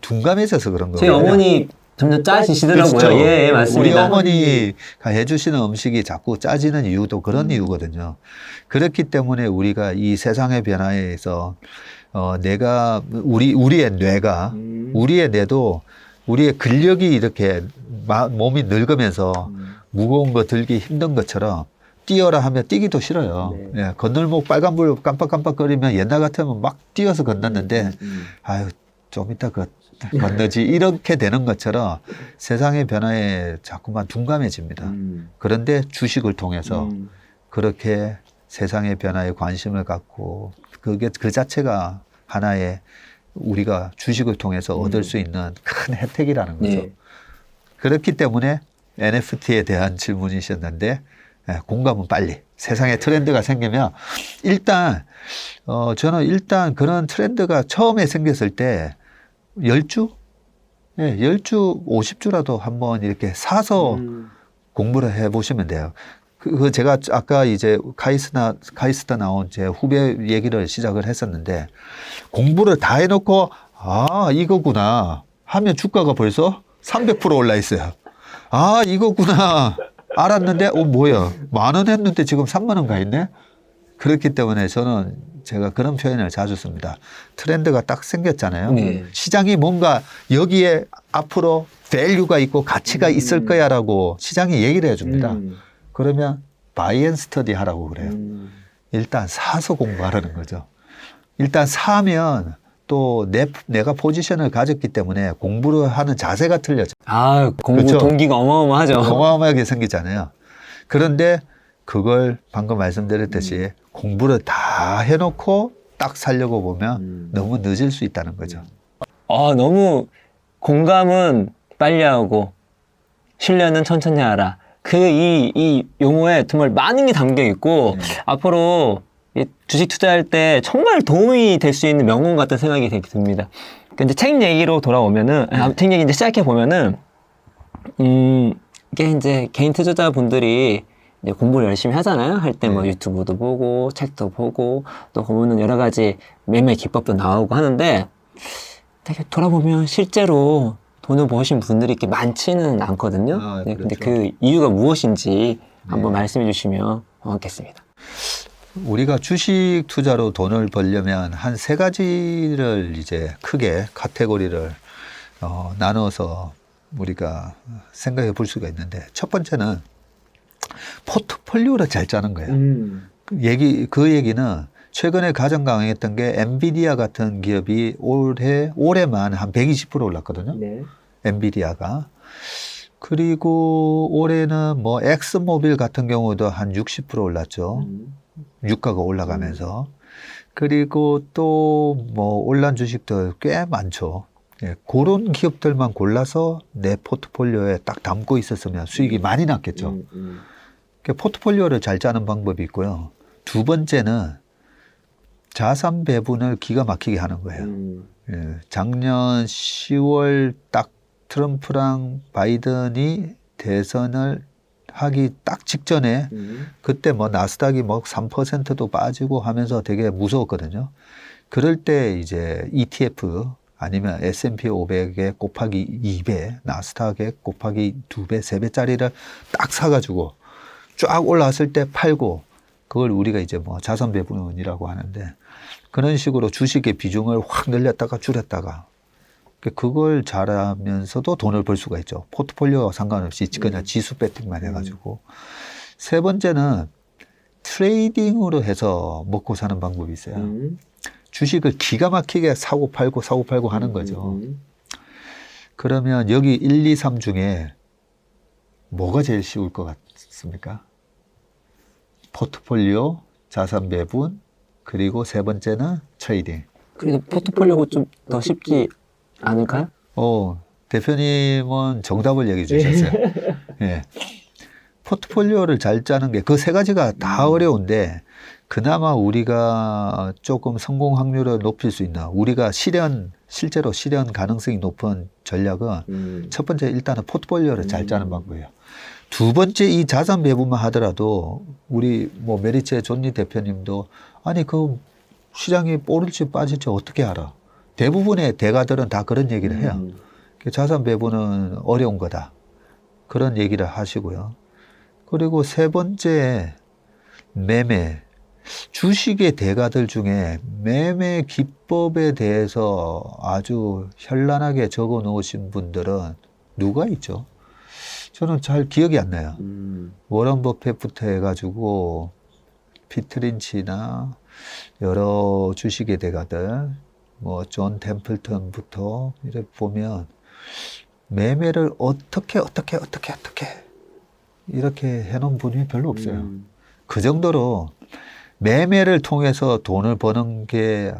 둔감해져서 그런 거예요. 저희 어머니 점점 짜지시더라고요. 그렇죠. 예, 예, 맞습니다. 우리 어머니가 해주시는 음식이 자꾸 짜지는 이유도 그런 이유거든요. 그렇기 때문에 우리가 이 세상의 변화에서 내가 우리의 뇌가 우리의 뇌도 우리의 근력이 이렇게 몸이 늙으면서 무거운 거 들기 힘든 것처럼 뛰어라 하면 뛰기도 싫어요. 네. 예, 건널목 빨간불 깜빡깜빡거리면 옛날 같으면 막 뛰어서 건넜는데 아유 좀 이따 건너지 이렇게 되는 것처럼 세상의 변화에 자꾸만 둔감해집니다. 그런데 주식을 통해서 그렇게 세상의 변화에 관심을 갖고 그게 그 자체가 하나의 우리가 주식을 통해서 얻을 수 있는 큰 혜택이라는 거죠. 네. 그렇기 때문에 NFT에 대한 질문이셨는데 공감은 빨리. 세상에 트렌드가 생기면 일단 저는 일단 그런 트렌드가 처음에 생겼을 때 10주? 네, 10주, 50주라도 한번 이렇게 사서 공부를 해 보시면 돼요. 그 제가 아까 이제 카이스트 나온 제 후배 얘기를 시작을 했었는데 공부를 다 해놓고 아 이거구나 하면 주가가 벌써 300% 올라 있어요. 아 이거구나 알았는데 뭐야 10,000원 했는데 지금 30,000원 가 있네. 그렇기 때문에 저는 제가 그런 표현을 자주 씁니다. 트렌드가 딱 생겼잖아요. 네. 시장이 뭔가 여기에 앞으로 밸류가 있고 가치가 있을 거야라고 시장이 얘기를 해줍니다. 그러면 바이 앤 스터디 하라고 그래요. 일단 사서 공부하라는 거죠. 일단 사면 또 내가 포지션을 가졌기 때문에 공부를 하는 자세가 틀려져. 아, 공부 그렇죠? 동기가 어마어마하죠. 어마어마하게 생기잖아요. 그런데 그걸 방금 말씀드렸듯이 공부를 다 해놓고 딱 살려고 보면 너무 늦을 수 있다는 거죠. 너무 공감은 빨리 하고 신뢰는 천천히 하라. 이 용어에 정말 많은 게 담겨 있고 앞으로 이 주식 투자할 때 정말 도움이 될 수 있는 명언 같은 생각이 되게 듭니다. 근데 책 얘기로 돌아오면은 책 얘기 이제 시작해 보면은 이게 이제 개인 투자자분들이 이제 공부를 열심히 하잖아요. 할 때 뭐 유튜브도 보고 책도 보고 또 보면은 여러 가지 매매 기법도 나오고 하는데 되게 돌아보면 실제로 돈을 버신 분들이 이렇게 많지는 않거든요. 아, 네, 근데 그렇죠. 그 이유가 무엇인지 한번 말씀해 주시면 고맙겠습니다. 우리가 주식 투자로 돈을 벌려면 한 세 가지를 이제 크게 카테고리를 나눠서 우리가 생각해 볼 수가 있는데 첫 번째는 포트폴리오를 잘 짜는 거예요. 그 얘기는 최근에 가장 강했던 게 엔비디아 같은 기업이 올해만 한 120% 올랐거든요. 네. 엔비디아가. 그리고 올해는 뭐 엑스모빌 같은 경우도 한 60% 올랐죠. 유가가 올라가면서. 그리고 또 뭐 올란 주식들 꽤 많죠. 예, 그런 기업들만 골라서 내 포트폴리오에 딱 담고 있었으면 수익이 많이 났겠죠. 그 포트폴리오를 잘 짜는 방법이 있고요. 두 번째는 자산 배분을 기가 막히게 하는 거예요. 예, 작년 10월 딱 트럼프랑 바이든이 대선을 하기 딱 직전에 그때 뭐 나스닥이 뭐 3%도 빠지고 하면서 되게 무서웠거든요. 그럴 때 이제 ETF 아니면 S&P 500에 곱하기 2배, 나스닥에 곱하기 2배, 3배짜리를 딱 사가지고 쫙 올라왔을 때 팔고 그걸 우리가 이제 뭐 자산 배분이라고 하는데 그런 식으로 주식의 비중을 확 늘렸다가 줄였다가 그걸 잘하면서도 돈을 벌 수가 있죠. 포트폴리오와 상관없이 그냥 지수 배팅만 해가지고. 세 번째는 트레이딩으로 해서 먹고 사는 방법이 있어요. 주식을 기가 막히게 사고 팔고 하는 거죠. 그러면 여기 1, 2, 3 중에 뭐가 제일 쉬울 것 같습니까? 포트폴리오, 자산 배분, 그리고 세 번째는 트레이딩. 그래도 포트폴리오가 좀 더 쉽지 않을까요? 대표님은 정답을 얘기해 주셨어요. 예. 포트폴리오를 잘 짜는 게 그 세 가지가 다 어려운데 그나마 우리가 조금 성공 확률을 높일 수 있나. 우리가 실제로 실현 가능성이 높은 전략은 첫 번째 일단은 포트폴리오를 잘 짜는 방법이에요. 두 번째 이 자산 배분만 하더라도 우리 뭐 메리츠의 존니 대표님도 아니 그 시장이 오를지 빠질지 어떻게 알아? 대부분의 대가들은 다 그런 얘기를 해요. 자산 배분은 어려운 거다. 그런 얘기를 하시고요. 그리고 세 번째 매매. 주식의 대가들 중에 매매 기법에 대해서 아주 현란하게 적어 놓으신 분들은 누가 있죠? 저는 잘 기억이 안 나요. 워런 버핏부터 해가지고 피트린치나 여러 주식의 대가들, 뭐 존 템플턴부터 이렇게 보면 매매를 어떻게 이렇게 해놓은 분이 별로 없어요. 그 정도로 매매를 통해서 돈을 버는 게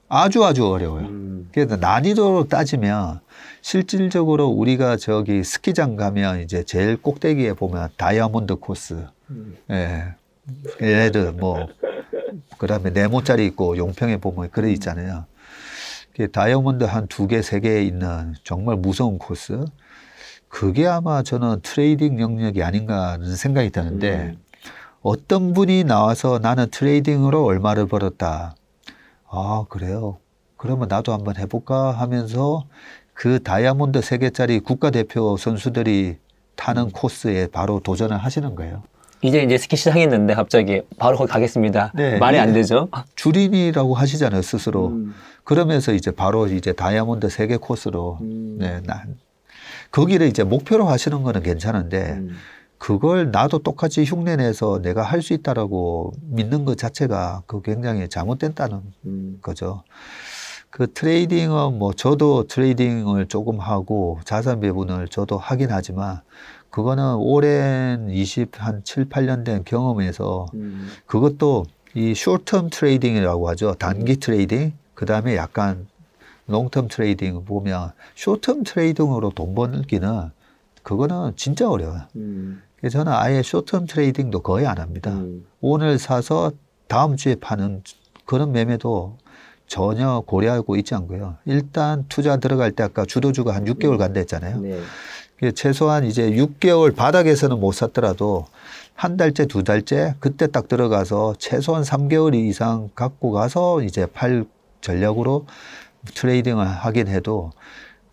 아주 어려워요. 그래서 난이도로 따지면 실질적으로 우리가 저기 스키장 가면 이제 제일 꼭대기에 보면 다이아몬드 코스, 예, 얘네들 뭐 그다음에 네모짜리 있고 용평에 보면 그래 있잖아요. 다이아몬드 한 2개, 3개 있는 정말 무서운 코스. 그게 아마 저는 트레이딩 영역이 아닌가 하는 생각이 드는데 어떤 분이 나와서 나는 트레이딩으로 얼마를 벌었다. 아, 그래요. 그러면 나도 한번 해볼까 하면서 그 다이아몬드 3개짜리 국가대표 선수들이 타는 코스에 바로 도전을 하시는 거예요. 이제 스키 시작했는데 갑자기 바로 거기 가겠습니다. 네, 말이 안 되죠. 주린이라고 하시잖아요, 스스로. 그러면서 이제 바로 이제 다이아몬드 3개 코스로. 네, 거기를 이제 목표로 하시는 거는 괜찮은데 그걸 나도 똑같이 흉내내서 내가 할 수 있다라고 믿는 것 자체가 그 굉장히 잘못됐다는 거죠. 그 트레이딩은 뭐 저도 트레이딩을 조금 하고 자산 배분을 저도 하긴 하지만 그거는 오랜 한 7, 8년 된 경험에서 그것도 이 숏텀 트레이딩이라고 하죠. 단기 트레이딩. 그 다음에 약간 롱텀 트레이딩 보면 숏텀 트레이딩으로 돈 벌기는 그거는 진짜 어려워요. 그래서 저는 아예 숏텀 트레이딩도 거의 안 합니다. 오늘 사서 다음 주에 파는 그런 매매도 전혀 고려하고 있지 않고요. 일단 투자 들어갈 때 아까 주도주가 한 6개월 간다 했잖아요. 네. 최소한 이제 6개월 바닥에서는 못 샀더라도 한 달째, 2달째 그때 딱 들어가서 최소한 3개월 이상 갖고 가서 이제 팔 전략으로 트레이딩을 하긴 해도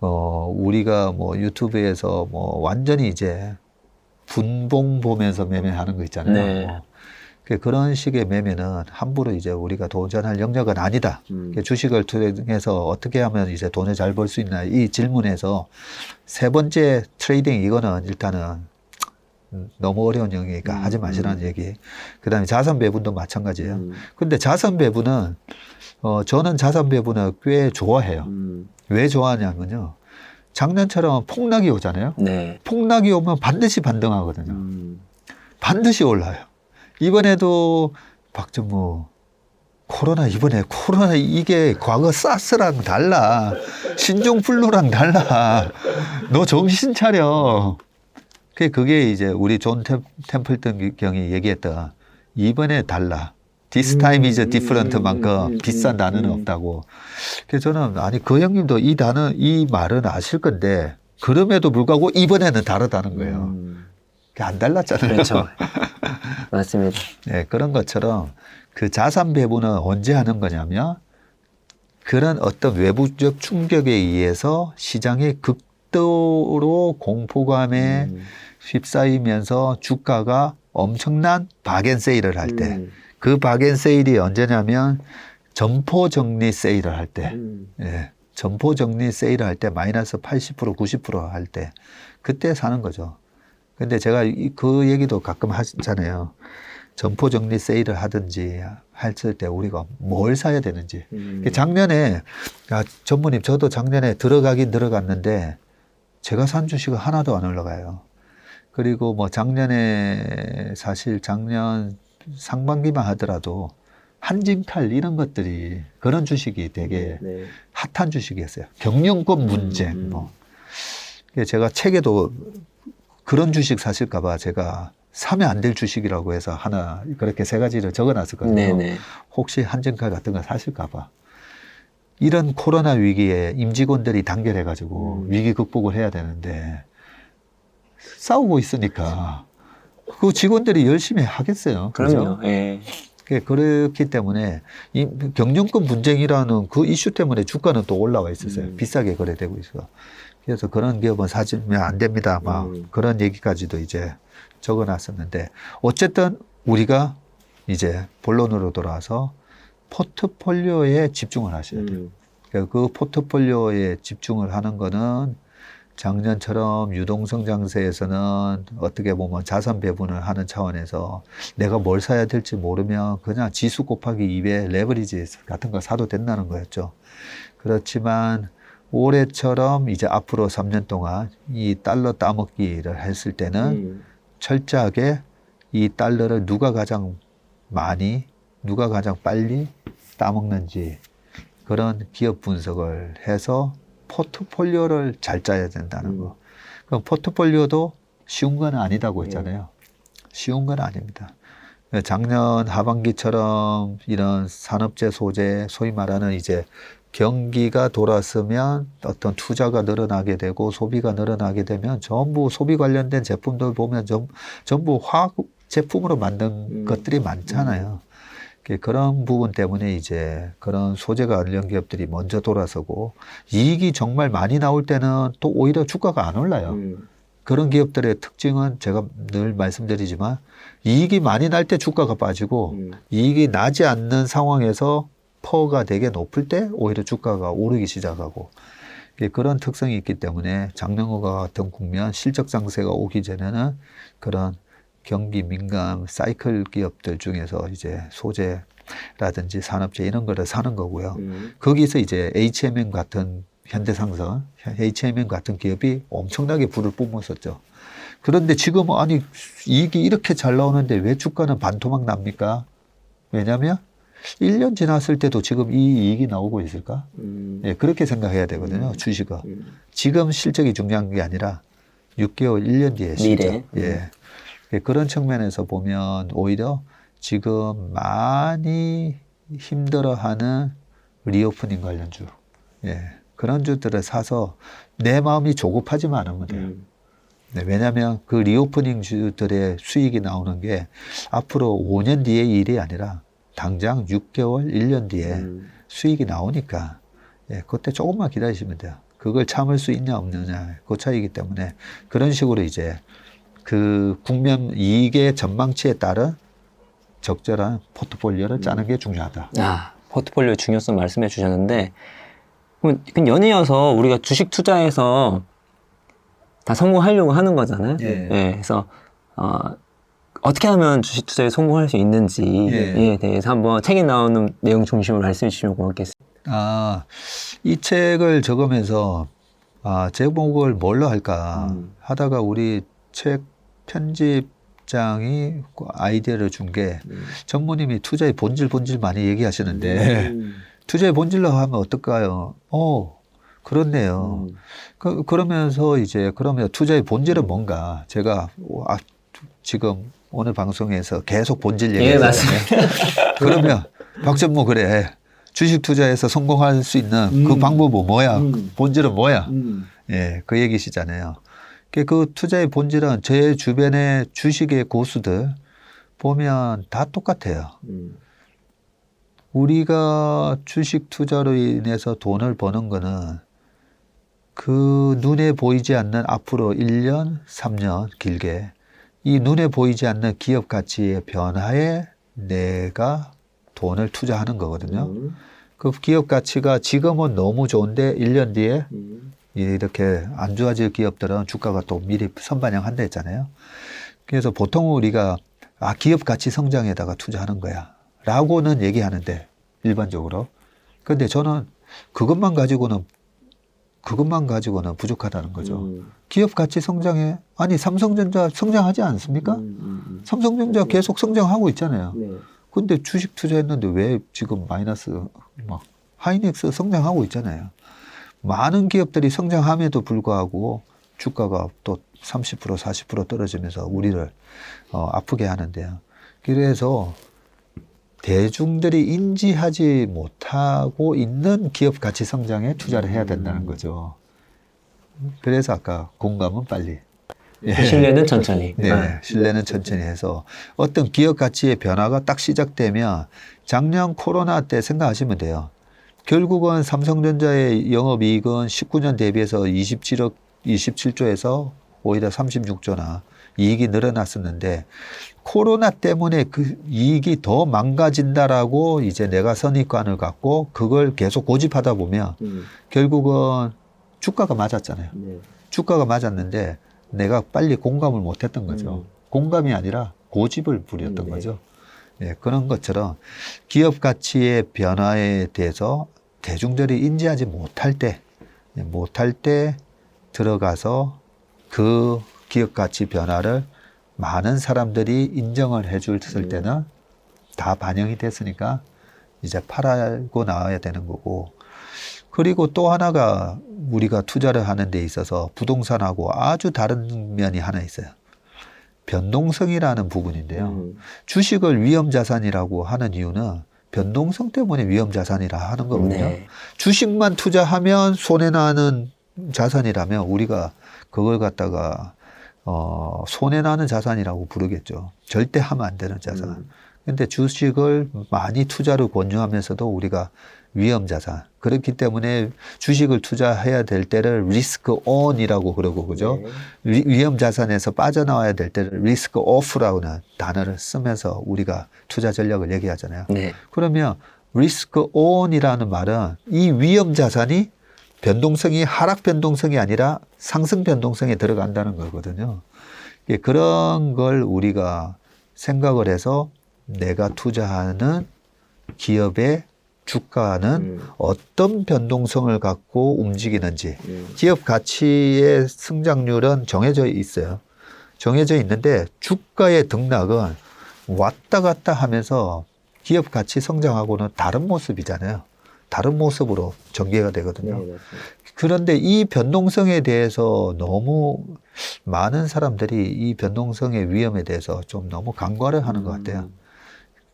우리가 뭐 유튜브에서 뭐 완전히 이제 분봉 보면서 매매하는 거 있잖아요. 네. 그런 식의 매매는 함부로 이제 우리가 도전할 영역은 아니다. 주식을 통해서 어떻게 하면 이제 돈을 잘 벌 수 있나 이 질문에서 세 번째 트레이딩 이거는 일단은 너무 어려운 영역이니까 하지 마시라는 얘기. 그다음에 자산 배분도 마찬가지예요. 근데 자산 배분은 저는 자산 배분을 꽤 좋아해요. 왜 좋아하냐면요. 작년처럼 폭락이 오잖아요. 네. 폭락이 오면 반드시 반등하거든요. 반드시 올라요. 이번에도 박전무 이번에 코로나 이게 과거 사스랑 달라. 신종플루랑 달라. 너 정신 차려. 그게 이제 우리 존 템플턴 경이 얘기했던 이번에 달라. This time is different만큼 비싼 단어는 없다고. 그래서 저는 그 형님도 이 말은 아실 건데 그럼에도 불구하고 이번에는 다르다는 거예요. 안 달랐잖아요. 그렇죠. 맞습니다. 네, 그런 것처럼 그 자산 배분은 언제 하는 거냐면 그런 어떤 외부적 충격에 의해서 시장이 극도로 공포감에 휩싸이면서 주가가 엄청난 박앤세일을 할 때, 그 박앤세일이 언제냐면 점포 정리 세일을 할 때, 예, 점포 정리 세일을 할 때 마이너스 80% 90% 할 때 그때 사는 거죠. 근데 제가 그 얘기도 가끔 하잖아요. 점포 정리 세일을 하든지 했을 때 우리가 뭘 사야 되는지. 작년에, 전무님, 저도 작년에 들어가긴 들어갔는데 제가 산 주식은 하나도 안 올라가요. 그리고 뭐 작년 상반기만 하더라도 한진칼 이런 것들이 그런 주식이 되게 핫한 주식이었어요. 경영권 문쟁, 뭐. 제가 책에도 그런 주식 사실까봐 제가 사면 안 될 주식이라고 해서 하나 그렇게 3가지를 적어놨었거든요. 네네. 혹시 한정칼 같은 거 사실까봐. 이런 코로나 위기에 임직원들이 단결해가지고 위기 극복을 해야 되는데 싸우고 있으니까 그 직원들이 열심히 하겠어요. 그럼요. 예. 그렇기 때문에 이 경영권 분쟁이라는 그 이슈 때문에 주가는 또 올라와 있었어요. 비싸게 거래되고 있어. 그래서 그런 기업은 사주면 안 됩니다. 막 그런 얘기까지도 이제 적어놨었는데 어쨌든 우리가 이제 본론으로 돌아와서 포트폴리오에 집중을 하셔야 돼요. 그 포트폴리오에 집중을 하는 거는 작년처럼 유동성 장세에서는 어떻게 보면 자산 배분을 하는 차원에서 내가 뭘 사야 될지 모르면 그냥 지수 곱하기 2배 레버리지 같은 거 사도 된다는 거였죠. 그렇지만 올해처럼 이제 앞으로 3년 동안 이 달러 따먹기를 했을 때는 철저하게 이 달러를 누가 가장 많이, 누가 가장 빨리 따먹는지 그런 기업 분석을 해서 포트폴리오를 잘 짜야 된다는 거. 그럼 포트폴리오도 쉬운 건 아니다고 했잖아요. 쉬운 건 아닙니다. 작년 하반기처럼 이런 산업재 소재, 소위 말하는 이제 경기가 돌았으면 어떤 투자가 늘어나게 되고 소비가 늘어나게 되면 전부 소비 관련된 제품들 보면 전부 화학 제품으로 만든 것들이 많잖아요. 그런 부분 때문에 이제 그런 소재 관련 기업들이 먼저 돌아서고 이익이 정말 많이 나올 때는 또 오히려 주가가 안 올라요. 그런 기업들의 특징은 제가 늘 말씀드리지만 이익이 많이 날 때 주가가 빠지고 이익이 나지 않는 상황에서 퍼가 되게 높을 때 오히려 주가가 오르기 시작하고 그런 특성이 있기 때문에 작년과 같은 국면 실적 장세가 오기 전에는 그런 경기 민감 사이클 기업들 중에서 이제 소재라든지 산업재 이런 거를 사는 거고요. 거기서 이제 HMM 같은 현대상선, HMM 같은 기업이 엄청나게 불을 뿜었었죠. 그런데 지금 이익이 이렇게 잘 나오는데 왜 주가는 반토막 납니까? 왜냐하면 1년 지났을 때도 지금 이 이익이 나오고 있을까? 예, 그렇게 생각해야 되거든요. 주식은. 지금 실적이 중요한 게 아니라 6개월, 1년 뒤에 실적. 예. 그런 측면에서 보면 오히려 지금 많이 힘들어하는 리오프닝 관련주. 예. 그런 주들을 사서 내 마음이 조급하지만 않으면 돼요. 네, 왜냐하면 그 리오프닝 주들의 수익이 나오는 게 앞으로 5년 뒤의 일이 아니라 당장 6개월, 1년 뒤에 수익이 나오니까 예, 그때 조금만 기다리시면 돼요. 그걸 참을 수 있냐 없느냐 그 차이기 때문에 그런 식으로 이제 그 국면 이익의 전망치에 따른 적절한 포트폴리오를 짜는 게 중요하다. 포트폴리오 중요성 말씀해 주셨는데 그럼 연이어서 우리가 주식 투자해서 다 성공하려고 하는 거잖아요. 예. 예, 그래서 어떻게 하면 주식 투자에 성공할 수 있는지에 대해서 한번 책에 나오는 내용 중심으로 말씀해 주시면 고맙겠습니다. 이 책을 적으면서 제목을 뭘로 할까 하다가 우리 책 편집 실장이 그 아이디어를 준 게 전무님이 투자의 본질 많이 얘기하시는데 투자의 본질로 하면 어떨까요? 그렇네요. 그러면서 이제 그러면 투자의 본질은 뭔가 제가 지금 오늘 방송에서 계속 본질 예, 얘기했잖아요. 맞습니다. 그러면 박전무 그래. 주식 투자에서 성공할 수 있는 그 방법은 뭐야? 본질은 뭐야? 예, 그 얘기시잖아요. 그 투자의 본질은 제 주변의 주식의 고수들 보면 다 똑같아요. 우리가 주식 투자로 인해서 돈을 버는 거는 그 눈에 보이지 않는 앞으로 1년, 3년 길게 이 눈에 보이지 않는 기업 가치의 변화에 내가 돈을 투자하는 거거든요. 그 기업 가치가 지금은 너무 좋은데 1년 뒤에 이렇게 안 좋아질 기업들은 주가가 또 미리 선반영한다 했잖아요. 그래서 보통 우리가 기업 가치 성장에다가 투자하는 거야 라고는 얘기하는데 일반적으로. 근데 저는 그것만 가지고는 부족하다는 거죠. 기업 가치 성장에 아니 삼성전자 성장하지 않습니까? 삼성전자 계속 성장하고 있잖아요. 근데 주식 투자했는데 왜 지금 마이너스 막 하이닉스 성장하고 있잖아요. 많은 기업들이 성장함에도 불구하고 주가가 또 30% 40% 떨어지면서 우리를 아프게 하는데요. 그래서 대중들이 인지하지 못하고 있는 기업 가치 성장에 투자를 해야 된다는 거죠. 그래서 아까 공감은 빨리. 신뢰는 천천히. 네, 신뢰는 천천히 해서 어떤 기업 가치의 변화가 딱 시작되면 작년 코로나 때 생각하시면 돼요. 결국은 삼성전자의 영업이익은 19년 대비해서 27조에서 오히려 36조나 이익이 늘어났었는데 코로나 때문에 그 이익이 더 망가진다라고 이제 내가 선입관을 갖고 그걸 계속 고집하다 보면 결국은 주가가 맞았잖아요. 주가가 맞았는데 내가 빨리 공감을 못했던 거죠. 공감이 아니라 고집을 부렸던 거죠. 예, 그런 것처럼 기업 가치의 변화에 대해서 대중들이 인지하지 못할 때 들어가서 그 기업 가치 변화를 많은 사람들이 인정을 해줬을 때는 다 반영이 됐으니까 이제 팔고 나와야 되는 거고. 그리고 또 하나가 우리가 투자를 하는 데 있어서 부동산하고 아주 다른 면이 하나 있어요. 변동성이라는 부분인데요. 주식을 위험자산이라고 하는 이유는 변동성 때문에 위험자산이라 하는 거거든요. 네. 주식만 투자하면 손해나는 자산이라면 우리가 그걸 갖다가 손해나는 자산이라고 부르겠죠. 절대 하면 안 되는 자산. 근데 주식을 많이 투자를 권유하면서도 우리가 위험자산. 그렇기 때문에 주식을 투자해야 될 때를 리스크 온이라고 그러고, 그죠? 네. 위험자산에서 빠져나와야 될 때를 리스크 오프라는 단어를 쓰면서 우리가 투자 전략을 얘기하잖아요. 네. 그러면 리스크 온이라는 말은 이 위험자산이 변동성이 하락 변동성이 아니라 상승 변동성에 들어간다는 거거든요. 그런 걸 우리가 생각을 해서 내가 투자하는 기업의 주가는 어떤 변동성을 갖고 움직이는지. 기업 가치의 성장률은 정해져 있어요. 정해져 있는데 주가의 등락은 왔다 갔다 하면서 기업 가치 성장하고는 다른 모습이잖아요. 다른 모습으로 전개가 되거든요. 네, 그런데 이 변동성에 대해서 너무 많은 사람들이 이 변동성의 위험에 대해서 좀 너무 간과를 하는 것 같아요.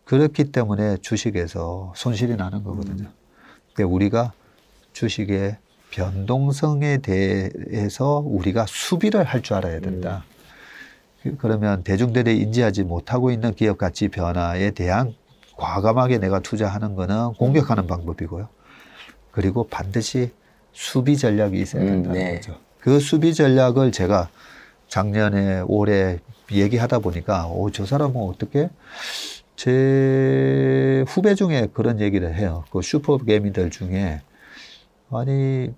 그렇기 때문에 주식에서 손실이 나는 거거든요. 그러니까 우리가 주식의 변동성에 대해서 우리가 수비를 할 줄 알아야 된다. 그러면 대중들이 인지하지 못하고 있는 기업 가치 변화에 대한 과감하게 내가 투자하는 거는 공격하는 방법이고요. 그리고 반드시 수비 전략이 있어야 된다는 거죠. 그 수비 전략을 제가 작년에 올해 얘기하다 보니까 저 사람은 어떻게 제 후배 중에 그런 얘기를 해요. 그 슈퍼개미들 중에 아니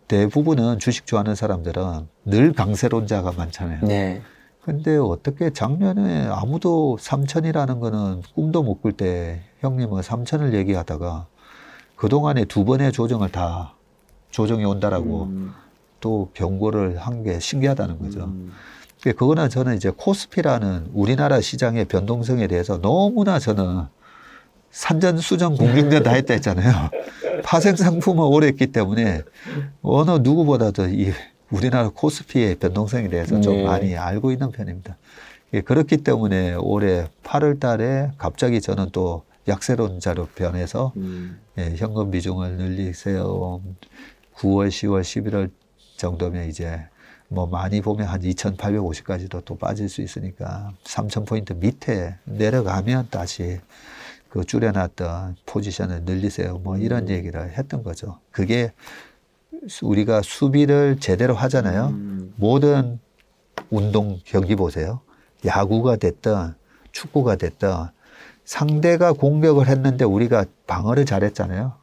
대부분은 주식 좋아하는 사람들은 늘 강세론자가 많잖아요. 네. 근데 어떻게 작년에 아무도 3천이라는 거는 꿈도 못 꿀 때 형님은 3천을 얘기하다가 그동안에 2번의 조정을 다 조정이 온다라고 또 경고를 한 게 신기하다는 거죠. 그거는 저는 이제 코스피라는 우리나라 시장의 변동성에 대해서 너무나 저는 산전수전 공중전 다 했다 했잖아요. 파생 상품을 오래 했기 때문에 어느 누구보다도 이 우리나라 코스피의 변동성에 대해서 좀 네. 많이 알고 있는 편입니다. 그렇기 때문에 올해 8월 달에 갑자기 저는 또 약세론자로 변해서 현금 비중을 늘리세요. 9월, 10월, 11월 정도면 이제 뭐 많이 보면 한 2,850까지도 또 빠질 수 있으니까 3,000포인트 밑에 내려가면 다시 그 줄여놨던 포지션을 늘리세요. 뭐 이런 얘기를 했던 거죠. 그게 우리가 수비를 제대로 하잖아요. 모든 운동 경기 보세요. 야구가 됐든 축구가 됐든 상대가 공격을 했는데 우리가 방어를 잘했잖아요.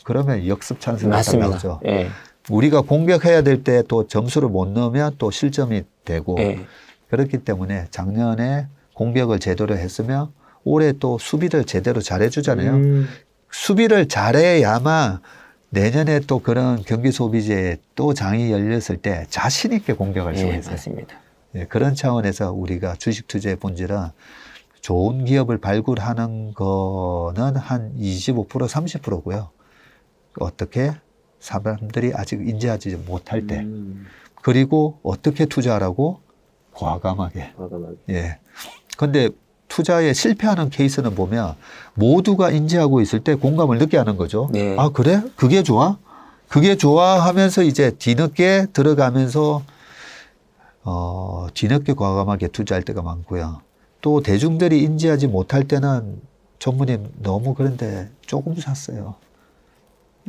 그러면 역습 찬스가 맞습니다. 나오죠. 예. 우리가 공격해야 될 때 또 점수를 못 넣으면 또 실점이 되고 예. 그렇기 때문에 작년에 공격을 제대로 했으면 올해 또 수비를 제대로 잘해주잖아요. 수비를 잘해야만 내년에 또 그런 경기 소비재에 또 장이 열렸을 때 자신 있게 공격할 수가 예, 있어요. 맞습니다. 예, 그런 차원에서 우리가 주식 투자의 본질은 좋은 기업을 발굴하는 거는 한 25%, 30%고요. 어떻게 사람들이 아직 인지하지 못할 때. 그리고 어떻게 투자하라고? 과감하게. 예. 근데 투자에 실패하는 케이스는 보면 모두가 인지하고 있을 때 공감을 늦게 하는 거죠. 네. 아, 그래? 그게 좋아? 그게 좋아 하면서 이제 뒤늦게 들어가면서 뒤늦게 과감하게 투자할 때가 많고요. 또 대중들이 인지하지 못할 때는 전무님 너무 그런데 조금 샀어요.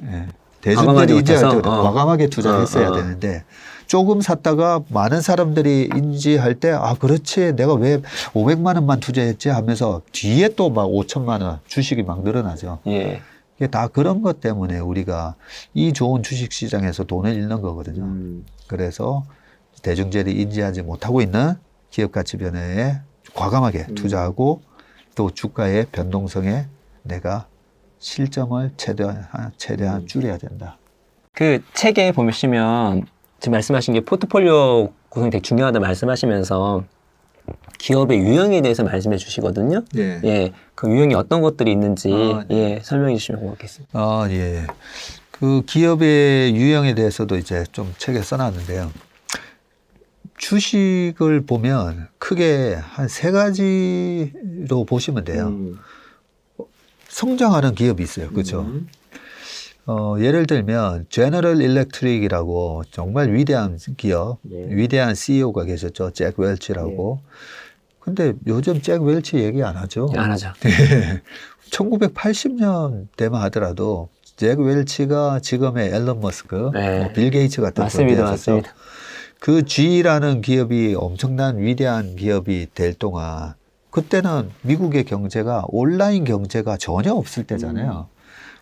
예. 대중들이 인지할 때 과감하게 투자했어야 되는데 조금 샀다가 많은 사람들이 인지할 때 아 그렇지 내가 왜 500만 원만 투자했지 하면서 뒤에 또 막 5천만 원 주식이 막 늘어나죠. 예. 이게 다 그런 것 때문에 우리가 이 좋은 주식 시장에서 돈을 잃는 거거든요. 그래서 대중들이 인지하지 못하고 있는 기업 가치 변화에 과감하게 투자하고 또 주가의 변동성에 내가 실점을 최대한 줄여야 된다. 그 책에 보시면 지금 말씀하신 게 포트폴리오 구성이 되게 중요하다 말씀하시면서 기업의 유형에 대해서 말씀해 주시거든요. 예. 예. 그 유형이 어떤 것들이 있는지 네. 예, 설명해 주시면 고맙겠습니다. 아, 예. 그 기업의 유형에 대해서도 이제 좀 책에 써놨는데요. 주식을 보면 크게 한 세 가지로 보시면 돼요. 성장하는 기업이 있어요. 그렇죠? 예를 들면 제너럴 일렉트릭이라고 정말 위대한 기업, 위대한 CEO가 계셨죠. 잭 웰치라고. 근데 요즘 잭 웰치 얘기 안 하죠. 안 하죠. 1980년대만 하더라도 잭 웰치가 지금의 앨런 머스크, 네. 뭐 빌 게이츠 같은 맞습니다. 분이었었죠. 맞습니다. 그 G라는 기업이 엄청난 위대한 기업이 될 동안 그때는 미국의 경제가 온라인 경제가 전혀 없을 때잖아요.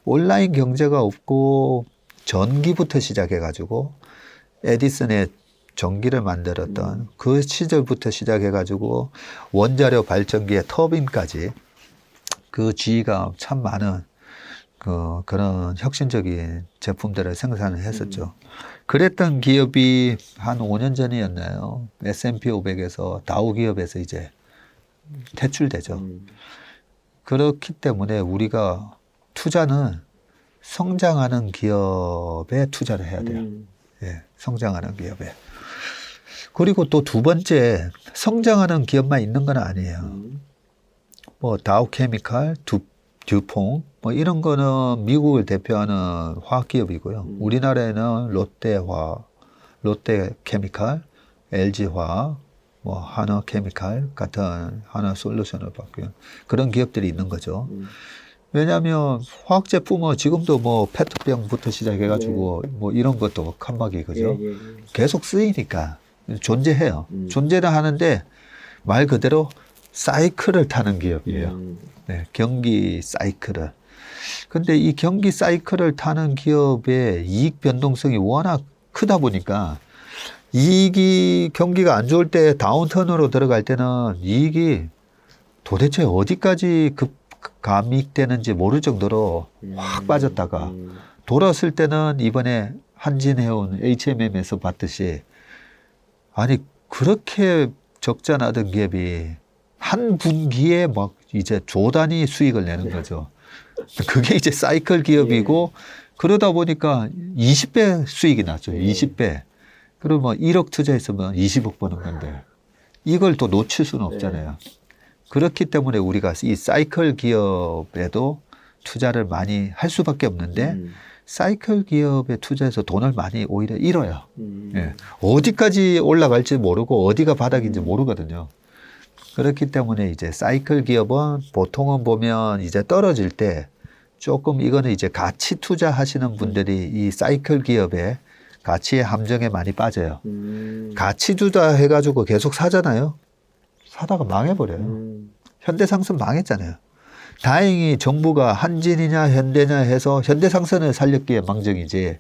온라인 경제가 없고 전기부터 시작해가지고 에디슨의 전기를 만들었던 그 시절부터 시작해가지고 원자력 발전기의 터빈까지 그 G가 참 많은 그런 혁신적인 제품들을 생산을 했었죠. 그랬던 기업이 한 5년 전이었나요? S&P 500에서 다우 기업에서 이제 퇴출되죠. 그렇기 때문에 우리가 투자는 성장하는 기업에 투자를 해야 돼요. 예, 성장하는 기업에. 그리고 또 두 번째, 성장하는 기업만 있는 건 아니에요. 뭐 다우케미칼, 듀퐁, 뭐 이런 거는 미국을 대표하는 화학기업이고요. 우리나라에는 롯데케미칼, LG화학, 뭐 하나케미칼 같은 하나솔루션을 바뀌는 그런 기업들이 있는 거죠. 왜냐하면 화학 제품은 지금도 뭐 페트병부터 시작해가지고 뭐 이런 것도 칸막이 그죠. 계속 쓰이니까 존재해요. 존재를 하는데 말 그대로 사이클을 타는 기업이에요. 네, 경기 사이클을. 근데 이 경기 사이클을 타는 기업의 이익 변동성이 워낙 크다 보니까 이익이 경기가 안 좋을 때 다운턴으로 들어갈 때는 이익이 도대체 어디까지 감익되는지 모를 정도로 확 빠졌다가 돌아왔을 때는 이번에 한진해운 HMM에서 봤듯이 아니 그렇게 적자 나던 기업이 한 분기에 막 이제 조 단위 수익을 내는 거죠. 그게 이제 사이클 기업이고 그러다 보니까 20배 수익이 났죠. 20배. 그러면 1억 투자했으면 20억 버는 건데 이걸 또 놓칠 수는 없잖아요. 그렇기 때문에 우리가 이 사이클 기업에도 투자를 많이 할 수밖에 없는데 사이클 기업에 투자해서 돈을 많이 오히려 잃어요. 예. 어디까지 올라갈지 모르고 어디가 바닥인지 모르거든요. 그렇기 때문에 이제 사이클 기업은 보통은 보면 이제 떨어질 때 조금 이거는 이제 가치 투자하시는 분들이 이 사이클 기업에 가치의 함정에 많이 빠져요. 가치 투자해가지고 계속 사잖아요. 사다가 망해버려요. 현대상선 망했잖아요. 다행히 정부가 한진이냐 현대냐 해서 현대상선을 살렸기에 망정이지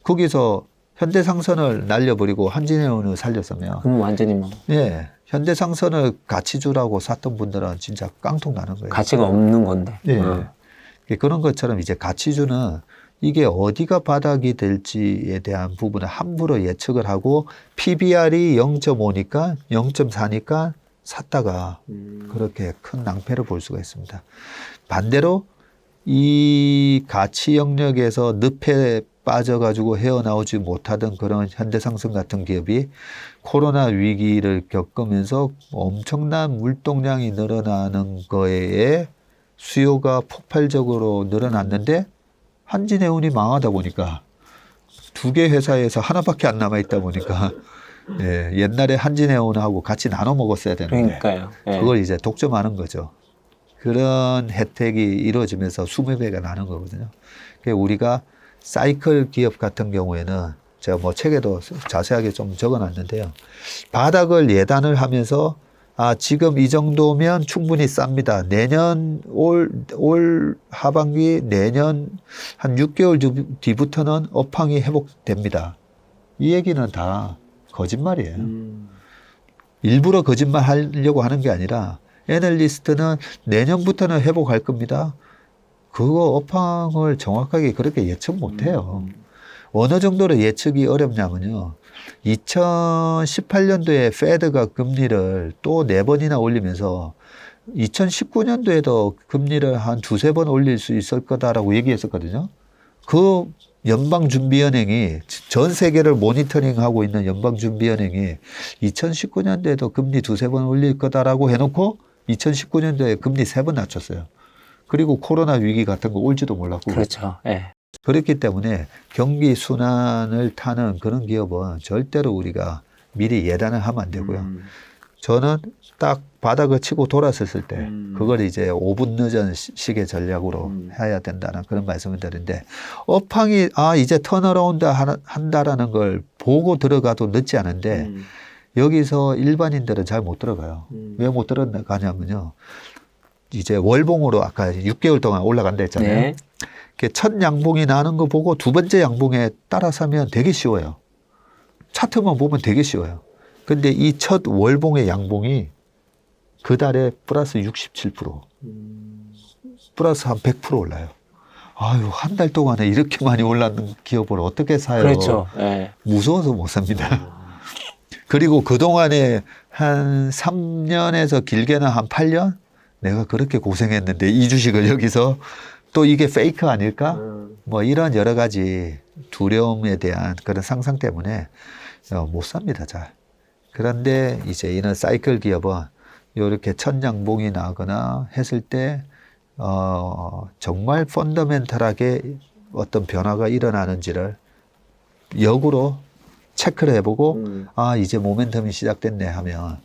거기서 현대상선을 날려버리고 한진해운을 살렸으면 그럼 완전히 뭐 예, 현대상선을 가치주라고 샀던 분들은 진짜 깡통 나는 거예요. 가치가 없는 건데. 예. 그런 것처럼 이제 가치주는 이게 어디가 바닥이 될지에 대한 부분을 함부로 예측을 하고 PBR이 0.5니까 0.4니까 샀다가 그렇게 큰 낭패를 볼 수가 있습니다. 반대로 이 가치 영역에서 늪에 빠져가지고 헤어나오지 못하던 그런 현대상선 같은 기업이 코로나 위기를 겪으면서 엄청난 물동량이 늘어나는 거에 수요가 폭발적으로 늘어났는데 한진해운이 망하다 보니까 두 개 회사에서 하나밖에 안 남아있다 보니까 예, 옛날에 한진해운하고 같이 나눠 먹었어야 되는데 그러니까요. 예. 그걸 이제 독점하는 거죠. 그런 혜택이 이루어지면서 수백 배가 나는 거거든요. 그러니까 우리가 사이클 기업 같은 경우에는 제가 뭐 책에도 자세하게 좀 적어놨는데요. 바닥을 예단을 하면서 아, 지금 이 정도면 충분히 쌉니다. 내년 올 하반기 내년 한 6개월 뒤부터는 업황이 회복됩니다. 이 얘기는 다 거짓말이에요. 일부러 거짓말 하려고 하는 게 아니라 애널리스트는 내년부터는 회복할 겁니다. 그거 업황을 정확하게 그렇게 예측 못 해요. 어느 정도로 예측이 어렵냐면요. 2018년도에 페드가 금리를 또 4번이나 올리면서 2019년도에도 금리를 한 2-3번 올릴 수 있을 거다라고 얘기했었거든요. 그 연방준비은행이 전 세계를 모니터링하고 있는 연방준비은행이 2019년도에도 금리 2-3번 올릴 거다라고 해놓고 2019년도에 금리 3번 낮췄어요. 그리고 코로나 위기 같은 거 올지도 몰랐고. 그렇죠. 예. 그렇기 때문에 경기 순환을 타는 그런 기업은 절대로 우리가 미리 예단을 하면 안 되고요. 저는 딱 바닥을 치고 돌아섰을 때 그걸 이제 5분 늦은 시계 전략으로 해야 된다는 그런 말씀을 드리는데 업황이 이제 턴어라운드 한다라는 걸 보고 들어가도 늦지 않은데 여기서 일반인들은 잘 못 들어가요. 왜 못 들어가냐면요. 이제 월봉으로 아까 6개월 동안 올라간다 했잖아요. 네. 첫 양봉이 나는 거 보고 두 번째 양봉에 따라서면 되게 쉬워요. 차트만 보면 되게 쉬워요. 근데 이 첫 월봉의 양봉이 그 달에 플러스 67%, 플러스 한 100% 올라요. 아유, 한 달 동안에 이렇게 많이 올랐는 기업을 어떻게 사요? 그렇죠. 예. 무서워서 못 삽니다. 그리고 그동안에 한 3년에서 길게는 한 8년? 내가 그렇게 고생했는데 이 주식을 여기서 또 이게 페이크 아닐까? 뭐 이런 여러 가지 두려움에 대한 그런 상상 때문에 못 삽니다, 잘. 그런데 이제 이런 사이클 기업은 이렇게 첫 양봉이 나거나 했을 때, 정말 펀더멘탈하게 어떤 변화가 일어나는지를 역으로 체크를 해보고, 이제 모멘텀이 시작됐네 하면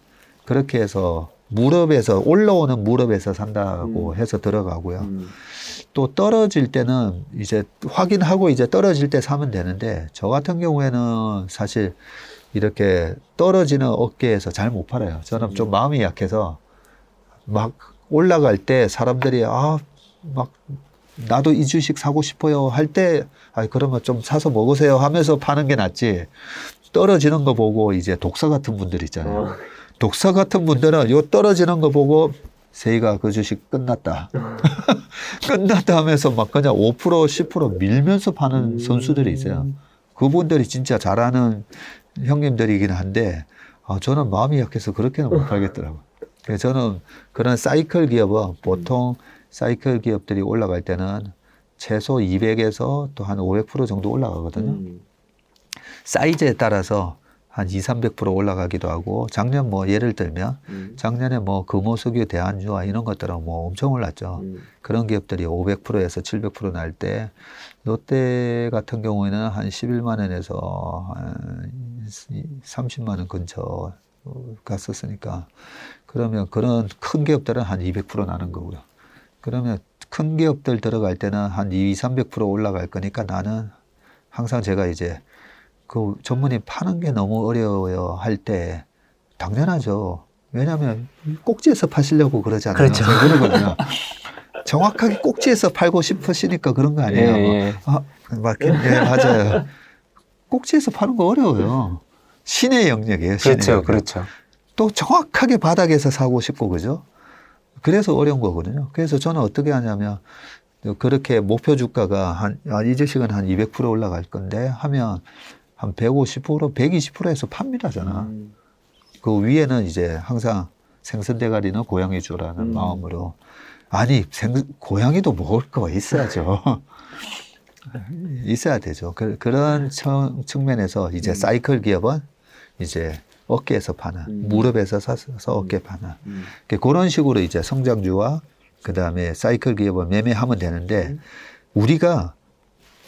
그렇게 해서 무릎에서 올라오는 무릎에서 산다고 해서 들어가고요. 또 떨어질 때는 이제 확인하고 이제 떨어질 때 사면 되는데 저 같은 경우에는 사실 이렇게 떨어지는 업계에서 잘 못 팔아요. 저는 좀 마음이 약해서 막 올라갈 때 사람들이 막 나도 이 주식 사고 싶어요 할 때 그러면 좀 사서 먹으세요 하면서 파는 게 낫지. 떨어지는 거 보고 이제 독사 같은 분들 있잖아요. 독사 같은 분들은 요 떨어지는 거 보고 세이가 그 주식 끝났다. 끝났다 하면서 막 그냥 5% 10% 밀면서 파는 선수들이 있어요. 그분들이 진짜 잘하는 형님들이긴 한데 저는 마음이 약해서 그렇게는 못 팔겠더라고요. 그래서 저는 그런 사이클 기업은 보통 사이클 기업들이 올라갈 때는 최소 200에서 또 한 500% 정도 올라가거든요. 사이즈에 따라서 한 200~300% 올라가기도 하고, 작년 뭐 예를 들면 작년에 뭐 금호석유, 대한주와 이런 것들은 뭐 엄청 올랐죠. 그런 기업들이 500%에서 700% 날 때, 롯데 같은 경우에는 한 11만 원에서 한 30만 원 근처 갔었으니까, 그러면 그런 큰 기업들은 한 200% 나는 거고요. 그러면 큰 기업들 들어갈 때는 한 200~300% 올라갈 거니까, 나는 항상 제가 이제 그 전문의 파는 게 너무 어려워요 할 때, 당연하죠. 왜냐하면 꼭지에서 파시려고 그러잖아요. 그렇죠. 제가 그러거든요. 정확하게 꼭지에서 팔고 싶으시니까 그런 거 아니에요. 예. 맞아요. 꼭지에서 파는 거 어려워요. 신의 영역이에요. 신의 그렇죠, 영역. 그렇죠. 또 정확하게 바닥에서 사고 싶고, 그죠? 그래서 어려운 거거든요. 그래서 저는 어떻게 하냐면, 그렇게 목표 주가가 이 주식은 한 200% 올라갈 건데 하면 한 150%, 120%에서 팝니다, 저는. 그 위에는 이제 항상 생선 대가리는 고양이 주라는 마음으로. 아니, 고양이도 먹을 거 있어야죠. 있어야 되죠. 그런 측면에서 이제 사이클 기업은 이제 어깨에서 파는, 무릎에서 사서 어깨 파는. 그런 식으로 이제 성장주와 그 다음에 사이클 기업을 매매하면 되는데, 우리가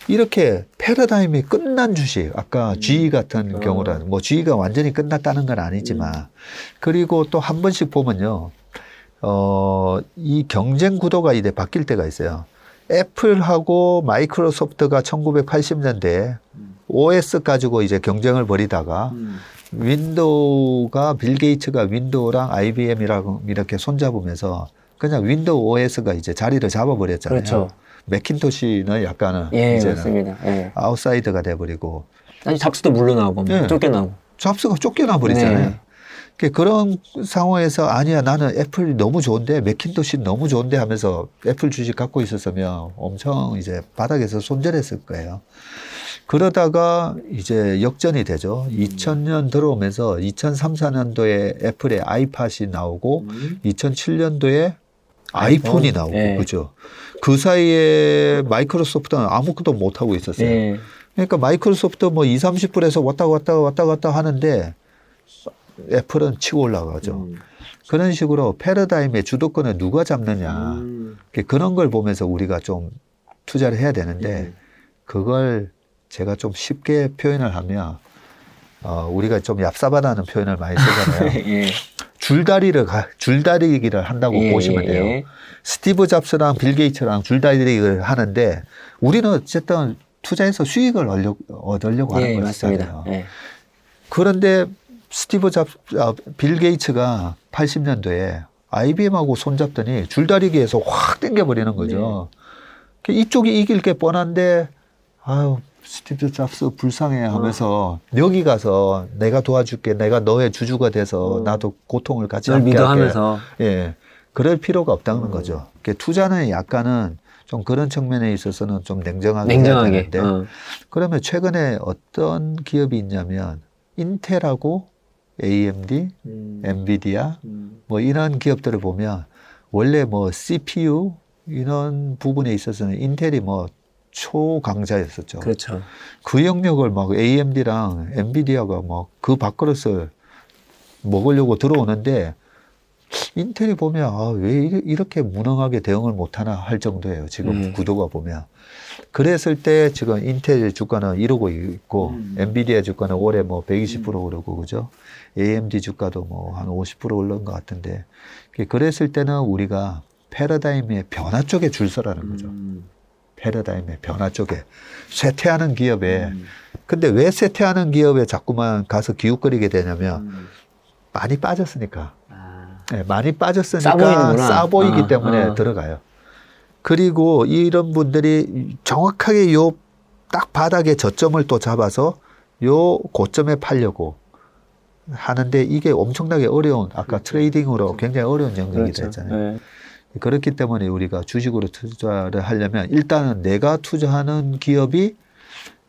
이렇게 패러다임이 끝난 주식, 아까 GE 같은 경우라는, 뭐 GE가 완전히 끝났다는 건 아니지만, 그리고 또 한 번씩 보면요, 이 경쟁 구도가 이제 바뀔 때가 있어요. 애플하고 마이크로소프트가 1980년대에 OS 가지고 이제 경쟁을 벌이다가, 윈도우가 빌 게이츠가 윈도우랑 IBM이라고 이렇게 손잡으면서 그냥 윈도우 OS가 이제 자리를 잡아버렸잖아요. 그렇죠. 맥킨토시는 약간은 이제는 맞습니다. 예. 아웃사이더가 돼버리고, 아니 잡스도 물러나고 네. 쫓겨나고. 잡스가 쫓겨나 버리잖아요. 네. 그런 상황에서 아니야, 나는 애플이 너무 좋은데, 맥킨토시 너무 좋은데 하면서 애플 주식 갖고 있었으면 엄청 이제 바닥에서 손절했을 거예요. 그러다가 이제 역전이 되죠. 2000년 들어오면서 2003, 4년도에 애플의 아이팟이 나오고 2007년도에 아이폰이 나오고, 네. 그죠. 그 사이에 마이크로소프트는 아무것도 못하고 있었어요. 네. 그러니까 마이크로소프트 뭐 20~30%에서 왔다 갔다 하는데, 애플은 치고 올라가죠. 그런 식으로 패러다임의 주도권을 누가 잡느냐. 그런 걸 보면서 우리가 좀 투자를 해야 되는데, 그걸 제가 좀 쉽게 표현을 하면, 우리가 좀 얍삽하다는 표현을 많이 쓰잖아요. 예. 줄다리기를 한다고 보시면 돼요. 스티브 잡스랑 빌 게이츠랑 줄다리기를 하는데, 우리는 어쨌든 투자해서 수익을 얻으려고 하는 거잖아요. 그런데 빌 게이츠가 80년도에 IBM하고 손잡더니 줄다리기에서 확 당겨버리는 거죠. 이쪽이 이길 게 뻔한데, 아유, 스티브 잡스 불쌍해 하면서 여기 가서 내가 도와줄게, 내가 너의 주주가 돼서 나도 고통을 같이 함께 할게. 믿어하면서. 예, 그럴 필요가 없다는 거죠. 투자는 약간은 좀 그런 측면에 있어서는 좀 냉정하게 해야 되는데, 그러면 최근에 어떤 기업이 있냐면 인텔하고 AMD, 엔비디아 뭐 이런 기업들을 보면 원래 뭐 CPU 이런 부분에 있어서는 인텔이 뭐 초강자였었죠. 그렇죠. 그 영역을 막 AMD랑 엔비디아가 막 그 밥그릇을 먹으려고 들어오는데, 인텔이 보면 왜 이렇게 무능하게 대응을 못하나 할 정도예요. 지금 구도가 보면. 그랬을 때 지금 인텔 주가는 이러고 있고, 엔비디아 주가는 올해 뭐 120% 오르고, 그죠? AMD 주가도 뭐 한 50% 오른 것 같은데, 그랬을 때는 우리가 패러다임의 변화 쪽에 줄 서라는 거죠. 패러다임의 변화 쪽에. 쇠퇴하는 기업에. 근데 왜 쇠퇴하는 기업에 자꾸만 가서 기웃거리게 되냐면, 많이 빠졌으니까. 네, 많이 빠졌으니까 싸 보이기 때문에 들어가요. 그리고 이런 분들이 정확하게 요 딱 바닥에 저점을 또 잡아서 요 고점에 팔려고 하는데, 이게 엄청나게 어려운, 아까 트레이딩으로 굉장히 어려운 영역이 됐잖아요. 그렇기 때문에 우리가 주식으로 투자를 하려면 일단은 내가 투자하는 기업이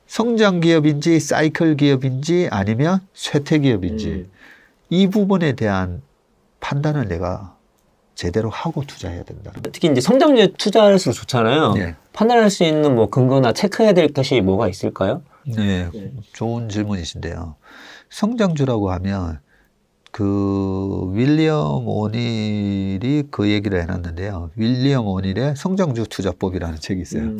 성장 기업인지 사이클 기업인지 아니면 쇠퇴 기업인지 이 부분에 대한 판단을 내가 제대로 하고 투자해야 된다는 거예요. 특히 이제 성장주에 투자할수록 좋잖아요. 네. 판단할 수 있는 뭐 근거나 체크해야 될 것이 뭐가 있을까요? 네, 좋은 질문이신데요. 성장주라고 하면 그 윌리엄 오닐이 그 얘기를 해놨는데요. 윌리엄 오닐의 성장주 투자법이라는 책이 있어요.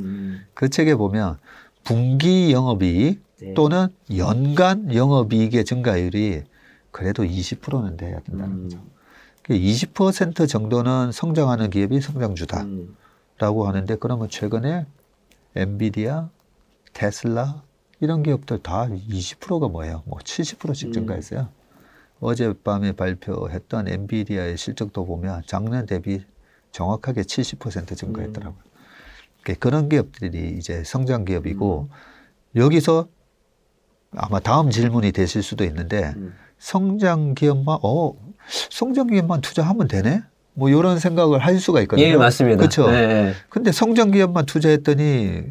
그 책에 보면 분기 영업이익 네. 또는 연간 영업이익의 증가율이 그래도 20%는 돼야 된다는 거죠. 20% 정도는 성장하는 기업이 성장주다라고 하는데, 그러면 최근에 엔비디아, 테슬라 이런 기업들 다 20%가 뭐예요? 뭐 70%씩 증가했어요. 어젯밤에 발표했던 엔비디아의 실적도 보면 작년 대비 정확하게 70% 증가했더라고요. 그런 기업들이 이제 성장 기업이고, 여기서 아마 다음 질문이 되실 수도 있는데, 성장 기업만 투자하면 되네? 뭐 이런 생각을 할 수가 있거든요. 예, 맞습니다. 그렇죠. 네. 근데 성장 기업만 투자했더니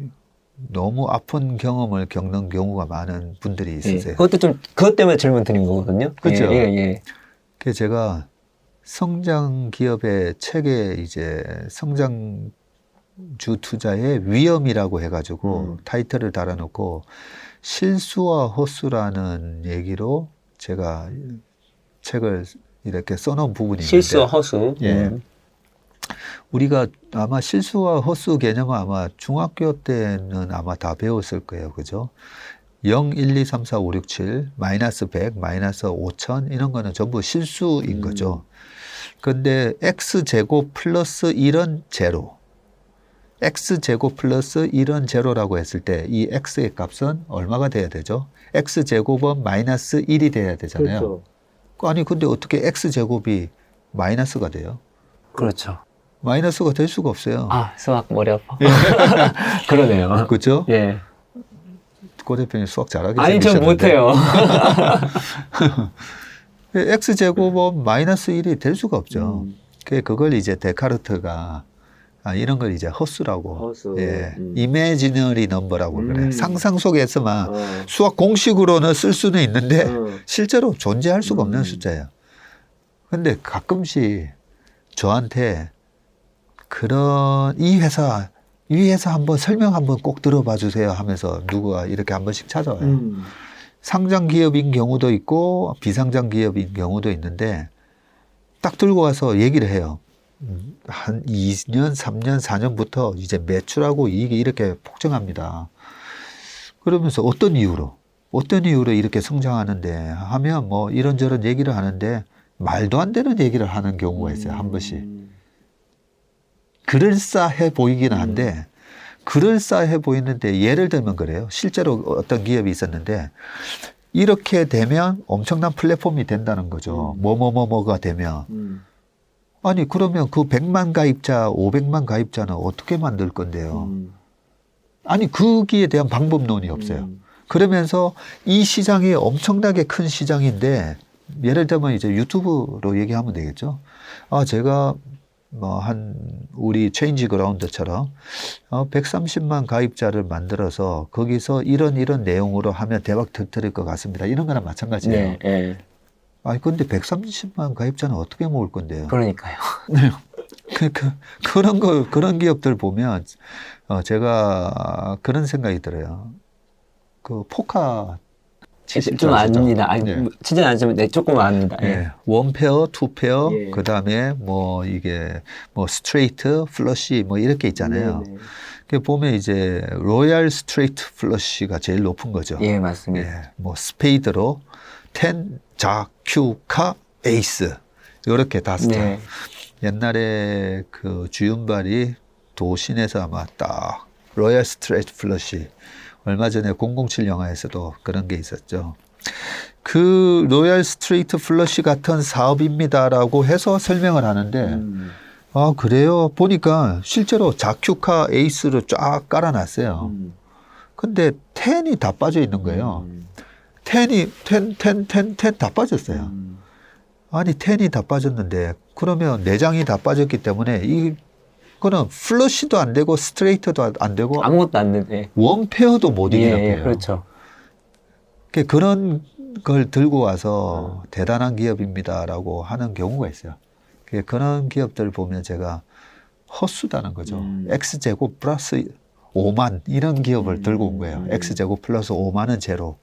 너무 아픈 경험을 겪는 경우가 많은 분들이 예. 있으세요. 그것도 좀 그것 때문에 질문 드린 거거든요. 그렇죠. 예, 예. 그래서 제가 성장 기업의 책에 이제 성장주 투자의 위험이라고 해가지고 타이틀을 달아놓고 실수와 허수라는 얘기로 제가 책을 이렇게 써놓은 부분이 있는데, 실수와 허수. 예. 우리가 아마 실수와 허수 개념은 아마 중학교 때는 아마 다 배웠을 거예요. 그죠? 0, 1, 2, 3, 4, 5, 6, 7, 마이너스 100, 마이너스 5000 이런 거는 전부 실수인 거죠. 근데 x제곱 플러스 1은 제로. x제곱 플러스 1은 제로라고 했을 때 이 x의 값은 얼마가 돼야 되죠? x제곱은 마이너스 1이 돼야 되잖아요. 그렇죠. 아니 근데 어떻게 x제곱이 마이너스가 돼요? 그렇죠. 마이너스가 될 수가 없어요. 아, 수학 머리 아파. 그러네요. 그렇죠? 예. 고 대표님 수학 잘하게 아니, 전 생기셨는데. 못해요. x제곱은 마이너스 1이 될 수가 없죠. 그걸 이제 데카르트가 이런 걸 이제 허수라고, 허수. 예, 이미지너리 넘버라고 그래. 상상 속에서만 어. 수학 공식으로는 쓸 수는 있는데 어. 실제로 존재할 수가 없는 숫자예요. 근데 가끔씩 저한테 이 회사 한번 설명 한번 꼭 들어봐 주세요 하면서 누구가 이렇게 한 번씩 찾아와요. 상장 기업인 경우도 있고 비상장 기업인 경우도 있는데 딱 들고 와서 얘기를 해요. 한 2년, 3년, 4년부터 이제 매출하고 이익이 이렇게 폭증합니다. 그러면서 어떤 이유로 이렇게 성장하는데 하면 뭐 이런저런 얘기를 하는데 말도 안 되는 얘기를 하는 경우가 있어요. 한 번씩. 그럴싸해 보이기는 한데 그럴싸해 보이는데 예를 들면 그래요. 실제로 어떤 기업이 있었는데 이렇게 되면 엄청난 플랫폼이 된다는 거죠. 뭐가 되면. 아니 그러면 그 100만 가입자, 500만 가입자는 어떻게 만들 건데요? 아니 거기에 대한 방법론이 없어요. 그러면서 이 시장이 엄청나게 큰 시장인데 예를 들면 이제 유튜브로 얘기하면 되겠죠. 제가 우리 체인지 그라운드처럼 130만 가입자를 만들어서 거기서 이런 내용으로 하면 대박 터뜨릴 것 같습니다. 이런 거랑 마찬가지예요. 네, 네. 아니 근데 130만 가입자는 어떻게 모을 건데요? 그러니까요. 그런 기업들 보면 제가 그런 생각이 들어요. 그 포카 좀 압니다. 아니, 네. 진짜 안 지만 조금 압니다. 예. 네. 원페어, 투페어, 예. 그 다음에 스트레이트, 플러시 이렇게 있잖아요. 네, 네. 그 보면 이제 로얄 스트레이트 플러시가 제일 높은 거죠. 예, 맞습니다. 예, 스페이드로 10, 자, 큐, 카, 에이스 이렇게 다 스타. 네. 옛날에 그 주윤발이 도신에서 아마 딱 로얄 스트레이트 플러시 얼마 전에 007 영화에서도 그런 게 있었죠. 그 로얄 스트레이트 플러시 같은 사업입니다라고 해서 설명을 하는데 그래요? 보니까 실제로 자큐카 에이스를 쫙 깔아놨어요. 근데 10이 다 빠져 있는 거예요. 10 다 빠졌어요. 아니 10이 다 빠졌는데 그러면 내장이 다 빠졌기 때문에 이거는 플러시도 안 되고 스트레이트도 안 되고 아무것도 안 되네. 원페어도 못 이기는 거예요. 그렇죠. 그런 걸 들고 와서 대단한 기업입니다라고 하는 경우가 있어요. 그런 기업들 보면 제가 헛수다는 거죠. X제곱 플러스 5만 이런 기업을 들고 온 거예요. X제곱 플러스 5만은 제로.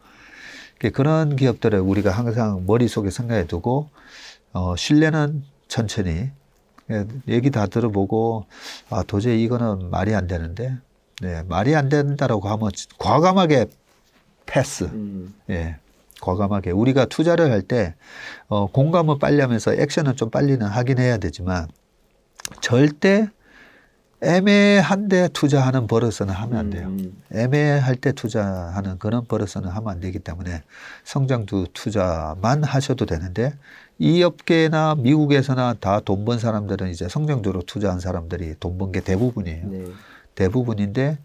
그런 기업들을 우리가 항상 머릿속에 생각해 두고 신뢰는 천천히 얘기 다 들어보고 도저히 이거는 말이 안 되는데 네, 말이 안 된다라고 하면 과감하게 패스. 예, 과감하게 우리가 투자를 할 때 공감은 빨리 하면서 액션은 좀 빨리는 하긴 해야 되지만 절대 애매한데 투자하는 버릇은 하면 안 돼요. 애매할 때 투자하는 그런 버릇은 하면 안 되기 때문에 성장주 투자만 하셔도 되는데 이 업계나 미국에서나 다 돈 번 사람들은 이제 성장주로 투자한 사람들이 돈 번 게 대부분이에요. 네. 대부분인데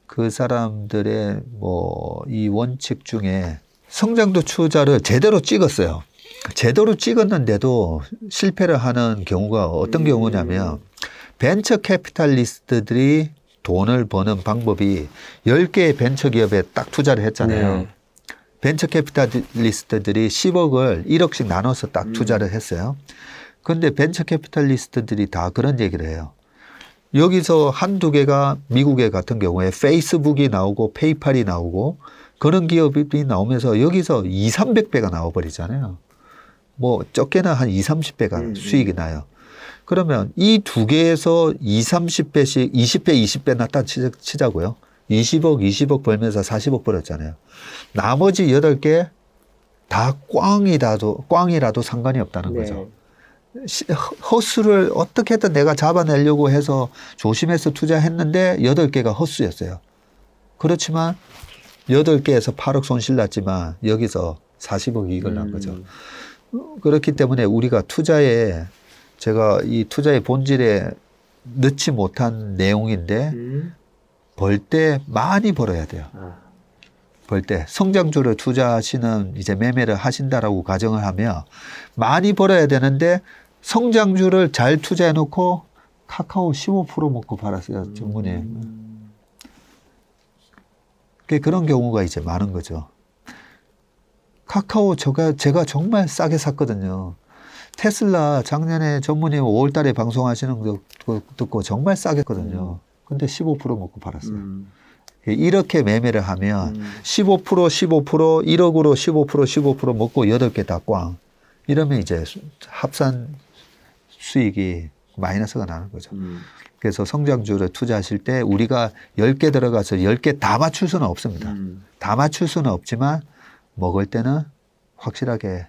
그 사람들의 뭐 이 원칙 중에 성장주 투자를 제대로 찍었어요. 제대로 찍었는데도 실패를 하는 경우가 어떤 경우냐면 벤처 캐피탈리스트들이 돈을 버는 방법이 10개의 벤처 기업에 딱 투자를 했잖아요. 네. 벤처 캐피탈리스트들이 10억을 1억씩 나눠서 딱 투자를 했어요. 그런데 벤처 캐피탈리스트들이 다 그런 얘기를 해요. 여기서 한두 개가 미국의 같은 경우에 페이스북이 나오고 페이팔이 나오고 그런 기업이 나오면서 여기서 2, 300배가 나와버리잖아요. 뭐 적게는 한 2, 30배가 수익이 나요. 그러면 이 두 개에서 2, 30배씩 20배, 20배 났다 치자고요. 20억 벌면서 40억 벌었잖아요. 나머지 8개 다 꽝이라도 상관이 없다는 거죠. 헛수를 어떻게든 내가 잡아내려고 해서 조심해서 투자했는데 8개가 헛수였어요. 그렇지만 8개에서 8억 손실 났지만 여기서 40억 이익을 난 거죠. 그렇기 때문에 우리가 투자에 제가 이 투자의 본질에 넣지 못한 내용인데 벌 때 많이 벌어야 돼요. 벌 때 성장주를 투자하시는 이제 매매를 하신다라고 가정을 하면 많이 벌어야 되는데 성장주를 잘 투자해 놓고 카카오 15% 먹고 팔았어요. 전문에. 그런 경우가 이제 많은 거죠. 카카오 제가 정말 싸게 샀거든요. 테슬라 작년에 전무님 5월 달에 방송하시는 거 듣고 정말 싸게 했거든요. 근데 15% 먹고 팔았어요. 이렇게 매매를 하면 15%, 1억으로 15% 먹고 8개 다 꽝. 이러면 이제 합산 수익이 마이너스가 나는 거죠. 그래서 성장주를 투자하실 때 우리가 10개 들어가서 10개 다 맞출 수는 없습니다. 다 맞출 수는 없지만 먹을 때는 확실하게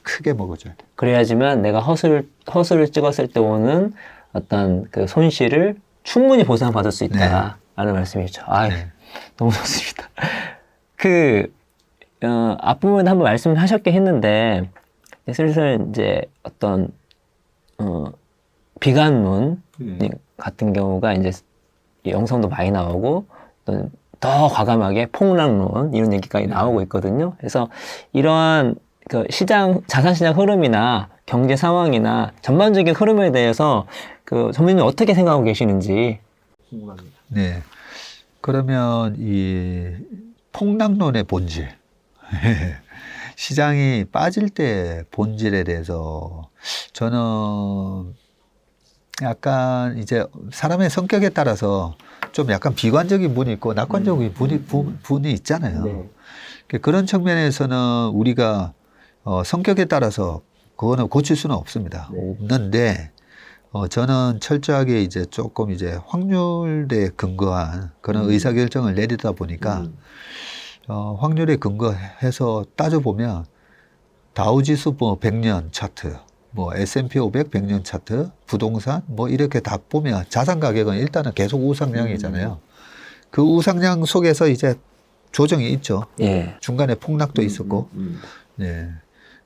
크게 먹어줘야 돼. 그래야지만 내가 허수를 찍었을 때 오는 어떤 그 손실을 충분히 보상받을 수 있다라는 말씀이죠. 아유, 네. 너무 좋습니다. 앞부분에 한번 말씀을 하셨긴 했는데, 슬슬 이제 어떤, 비관론 같은 경우가 이제 영상도 많이 나오고, 또 더 과감하게 폭락론 이런 얘기까지 나오고 있거든요. 그래서 이러한 그 자산시장 흐름이나 경제 상황이나 전반적인 흐름에 대해서 그 전문님 어떻게 생각하고 계시는지 궁금합니다. 네. 그러면 이 폭락론의 본질. 시장이 빠질 때 본질에 대해서 저는 약간 이제 사람의 성격에 따라서 좀 약간 비관적인 분이 있고 낙관적인 분이 있잖아요. 네. 그런 측면에서는 우리가 성격에 따라서 그거는 고칠 수는 없습니다. 없는데 저는 철저하게 이제 조금 이제 확률에 근거한 그런 의사결정을 내리다 보니까 확률에 근거해서 따져보면 다우지수 뭐 100년 차트, 뭐 S&P 500 100년 차트, 부동산 뭐 이렇게 다 보면 자산 가격은 일단은 계속 우상향이잖아요. 그 우상향 속에서 이제 조정이 있죠. 예. 중간에 폭락도 있었고. 네.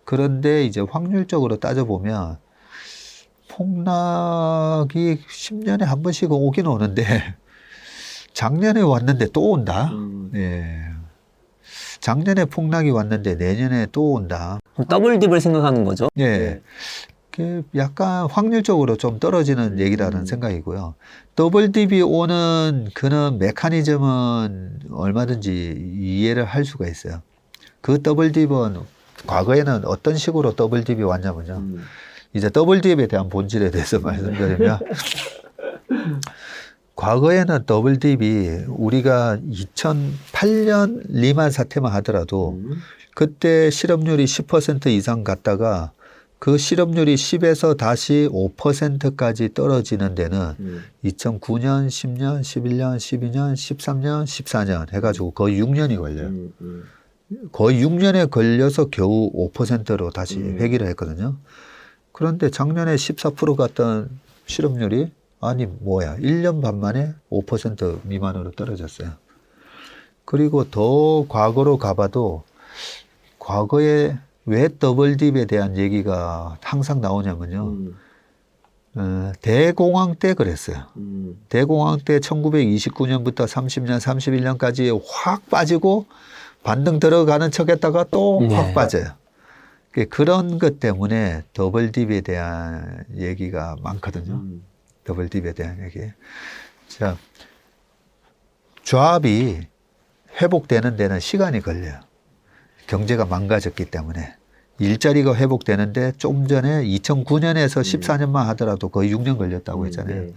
그런데 이제 확률적으로 따져보면 폭락이 10년에 한 번씩은 오긴 오는데 작년에 왔는데 또 온다. 네. 작년에 폭락이 왔는데 내년에 또 온다. 더블 딥을 생각하는 거죠. 예. 그 약간 확률적으로 좀 떨어지는 얘기라는 생각이고요. 더블 딥이 오는 그런 메커니즘은 얼마든지 이해를 할 수가 있어요. 그 더블 딥은 과거에는 어떤 식으로 더블 딥이 왔냐면요. 이제 더블 딥에 대한 본질에 대해서 말씀드리면 과거에는 더블 딥이 우리가 2008년 리만 사태만 하더라도 그때 실업률이 10% 이상 갔다가 그 실업률이 10에서 다시 5%까지 떨어지는 데는 2009년, 10년, 11년, 12년, 13년, 14년 해가지고 거의 6년이 걸려요. 거의 6년에 걸려서 겨우 5%로 다시 회귀를 했거든요. 그런데 작년에 14% 갔던 실업률이 아니 뭐야 1년 반 만에 5% 미만으로 떨어졌어요. 그리고 더 과거로 가봐도 과거에 왜 더블 딥에 대한 얘기가 항상 나오냐면요. 대공황 때 그랬어요. 대공황 때 1929년부터 30년, 31년까지 확 빠지고 반등 들어가는 척 했다가 또 확 빠져요. 그런 것 때문에 더블 딥에 대한 얘기가 많거든요. 더블 딥에 대한 얘기. 자, 조합이 회복되는 데는 시간이 걸려요. 경제가 망가졌기 때문에. 일자리가 회복되는데 좀 전에 2009년에서 14년만 하더라도 거의 6년 걸렸다고 했잖아요.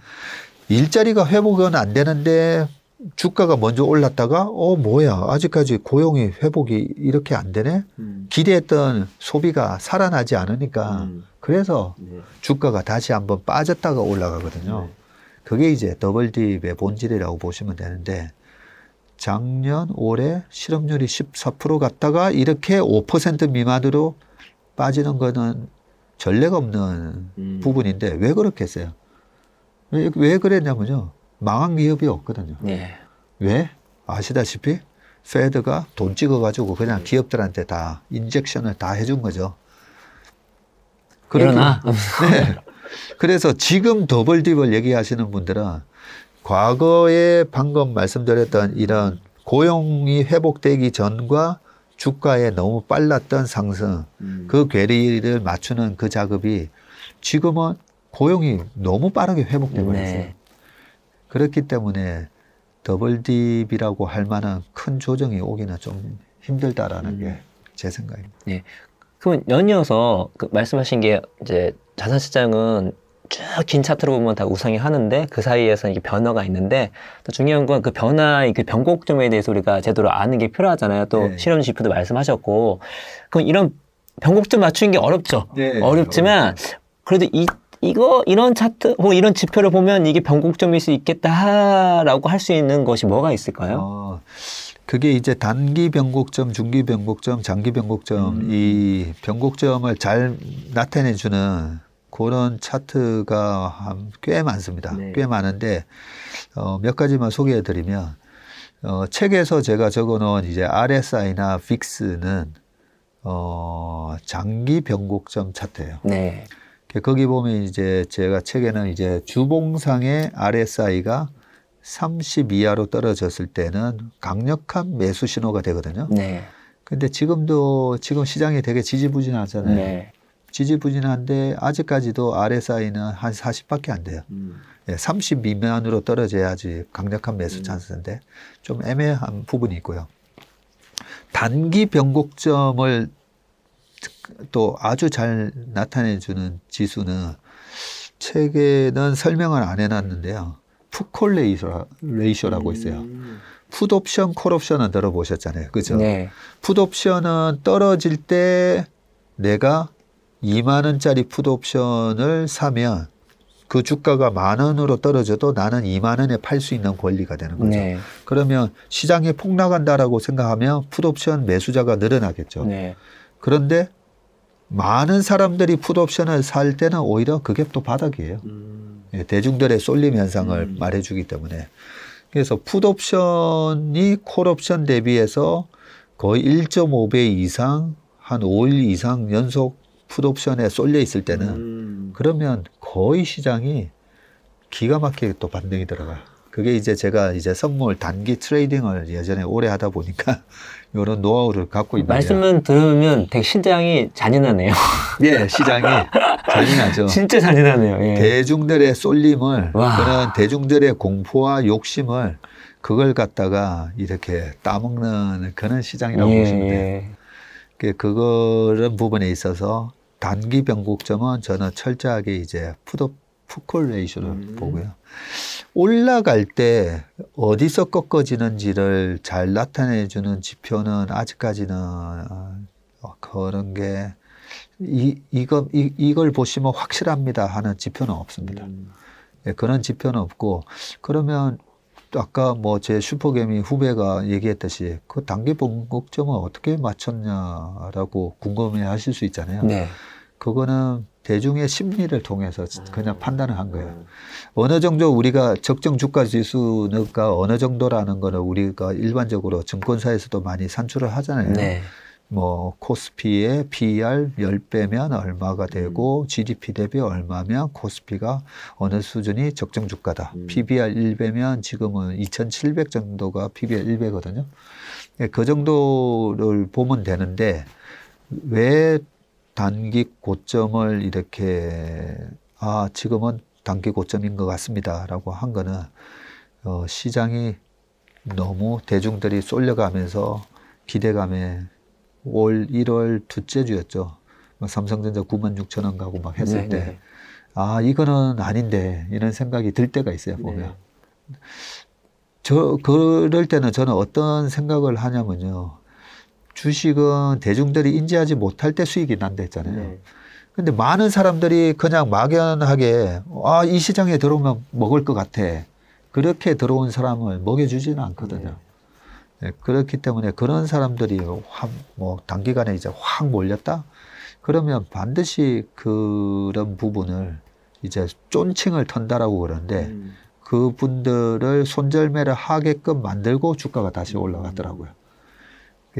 일자리가 회복은 안 되는데 주가가 먼저 올랐다가 뭐야 아직까지 고용이 회복이 이렇게 안 되네. 기대했던 소비가 살아나지 않으니까 그래서 주가가 다시 한번 빠졌다가 올라가거든요. 그게 이제 더블 딥의 본질이라고 보시면 되는데 작년 올해 실업률이 14% 갔다가 이렇게 5% 미만으로 빠지는 거는 전례가 없는 부분인데 왜 그렇게 했어요? 왜 그랬냐면요. 망한 기업이 없거든요. 왜? 아시다시피 페드가 돈 찍어가지고 그냥 기업들한테 다 인젝션을 다 해준 거죠. 그러나 네. 그래서 지금 더블 딥을 얘기하시는 분들은 과거에 방금 말씀드렸던 이런 고용이 회복되기 전과 주가에 너무 빨랐던 상승, 그 괴리를 맞추는 그 작업이 지금은 고용이 너무 빠르게 회복되고 있어요. 그렇기 때문에 더블 딥이라고 할 만한 큰 조정이 오기는 좀 힘들다라는 게 제 생각입니다. 네. 그럼 연이어서 그 말씀하신 게 이제 자산 시장은 쭉 긴 차트로 보면 다 우상이 하는데 그 사이에서 이게 변화가 있는데 또 중요한 건 그 변화의 그 변곡점에 대해서 우리가 제대로 아는 게 필요하잖아요. 또 네. 실험 지표도 말씀하셨고 그럼 이런 변곡점 맞추는 게 어렵죠. 네, 어렵지만 그래도 이런 차트 혹은 이런 지표를 보면 이게 변곡점일 수 있겠다라고 할 수 있는 것이 뭐가 있을까요? 그게 이제 단기 변곡점, 중기 변곡점, 장기 변곡점 이 변곡점을 잘 나타내주는 그런 차트가 꽤 많습니다. 꽤 많은데 몇 가지만 소개해드리면 책에서 제가 적어놓은 이제 RSI나 VIX는 장기 변곡점 차트예요. 네. 거기 보면 이제 제가 책에는 이제 주봉상의 RSI가 30 이하로 떨어졌을 때는 강력한 매수 신호가 되거든요. 네. 근데 지금 시장이 되게 지지부진하잖아요. 네. 지지부진한데 아직까지도 RSI는 한 40밖에 안 돼요. 30 미만으로 떨어져야지 강력한 매수 찬스인데 좀 애매한 부분이 있고요. 단기 변곡점을 또 아주 잘 나타내주는 지수는 책에는 설명을 안 해놨는데요. 풋콜레이쇼라고 있어요. 풋옵션, 콜옵션은 들어보셨잖아요. 그죠? 네. 풋옵션은 떨어질 때 내가 2만 원짜리 풋옵션을 사면 그 주가가 10,000원으로 떨어져도 나는 2만 원에 팔 수 있는 권리가 되는 거죠. 네. 그러면 시장이 폭락한다라고 생각하면 풋옵션 매수자가 늘어나겠죠. 네. 그런데 많은 사람들이 풋옵션을 살 때는 오히려 그게 또 바닥이에요. 대중들의 쏠림 현상을 말해주기 때문에. 그래서 풋옵션이 콜옵션 대비해서 거의 1.5배 이상 한 5일 이상 연속 풋옵션에 쏠려 있을 때는 그러면 거의 시장이 기가 막히게 또 반등이 들어가요. 그게 이제 제가 이제 선물 단기 트레이딩을 예전에 오래 하다 보니까 이런 노하우를 갖고 있는데요. 말씀만 들으면 되게 시장이 잔인하네요. 예, 시장이 잔인하죠. 진짜 잔인하네요. 예. 대중들의 쏠림을 와. 그런 대중들의 공포와 욕심을 그걸 갖다가 이렇게 따먹는 그런 시장이라고 보시면 돼요. 그런 부분에 있어서 단기 변곡점은 저는 철저하게 이제 풋콜 레이쇼를 보고요. 올라갈 때 어디서 꺾어지는지를 잘 나타내주는 지표는 아직까지는 그런 게 이걸 보시면 확실합니다 하는 지표는 없습니다. 예, 그런 지표는 없고 그러면 아까 뭐 제 슈퍼개미 후배가 얘기했듯이 그 단기 변곡점은 어떻게 맞췄냐라고 궁금해 하실 수 있잖아요. 네. 그거는 대중의 심리를 통해서 그냥 판단을 한 거예요. 어느 정도 우리가 적정 주가 지수가 어느 정도라는 거는 우리가 일반적으로 증권사에서도 많이 산출을 하잖아요. 네. 뭐 코스피의 PER 10배면 얼마가 되고 GDP 대비 얼마면 코스피가 어느 수준이 적정 주가다. PBR 1배면 지금은 2,700 정도가 PBR 1배거든요. 그 정도를 보면 되는데 왜 단기 고점을 이렇게 지금은 단기 고점인 것 같습니다라고 한 거는 시장이 너무 대중들이 쏠려가면서 기대감에 올 1월 둘째 주였죠. 삼성전자 96,000원 가고 막 했을 때 이거는 아닌데 이런 생각이 들 때가 있어요. 보면 그럴 때는 저는 어떤 생각을 하냐면요. 주식은 대중들이 인지하지 못할 때 수익이 난다 했잖아요. 근데 많은 사람들이 그냥 막연하게 이 시장에 들어오면 먹을 것 같아. 그렇게 들어온 사람을 먹여주지는 않거든요. 네, 그렇기 때문에 그런 사람들이 뭐 단기간에 이제 확 몰렸다? 그러면 반드시 그런 부분을 이제 쫀칭을 턴다라고 그러는데 그분들을 손절매를 하게끔 만들고 주가가 다시 올라가더라고요.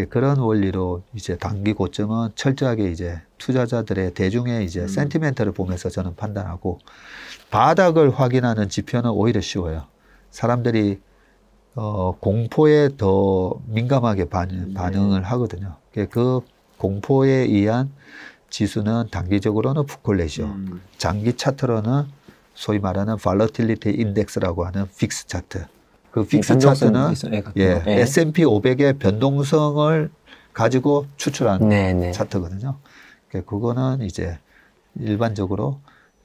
그런 원리로 이제 단기 고점은 철저하게 이제 투자자들의 대중의 이제 센티멘트를 보면서 저는 판단하고 바닥을 확인하는 지표는 오히려 쉬워요. 사람들이 공포에 더 민감하게 반응을 하거든요. 그 공포에 의한 지수는 단기적으로는 풋콜레이쇼, 장기 차트로는 소위 말하는 volatility index라고 하는 픽스 차트. 그 픽스 차트는 S&P 500의 변동성을 가지고 추출한 차트거든요. 그거는 이제 일반적으로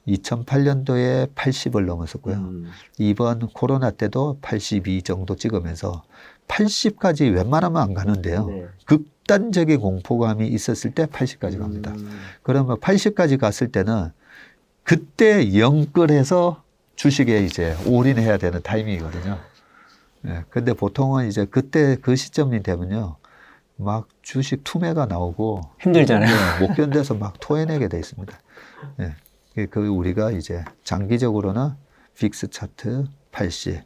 2008년도에 80을 넘었었고요. 이번 코로나 때도 82 정도 찍으면서 80까지 웬만하면 안 가는데요. 극단적인 공포감이 있었을 때 80까지 갑니다. 그러면 80까지 갔을 때는 그때 영끌해서 주식에 이제 올인해야 되는 타이밍이거든요. 네, 근데 보통은 이제 그때 그 시점이 되면요. 막 주식 투매가 나오고 힘들잖아요. 못 견뎌서 막 토해내게 돼 있습니다. 네, 그 우리가 이제 장기적으로는 픽스 차트 80.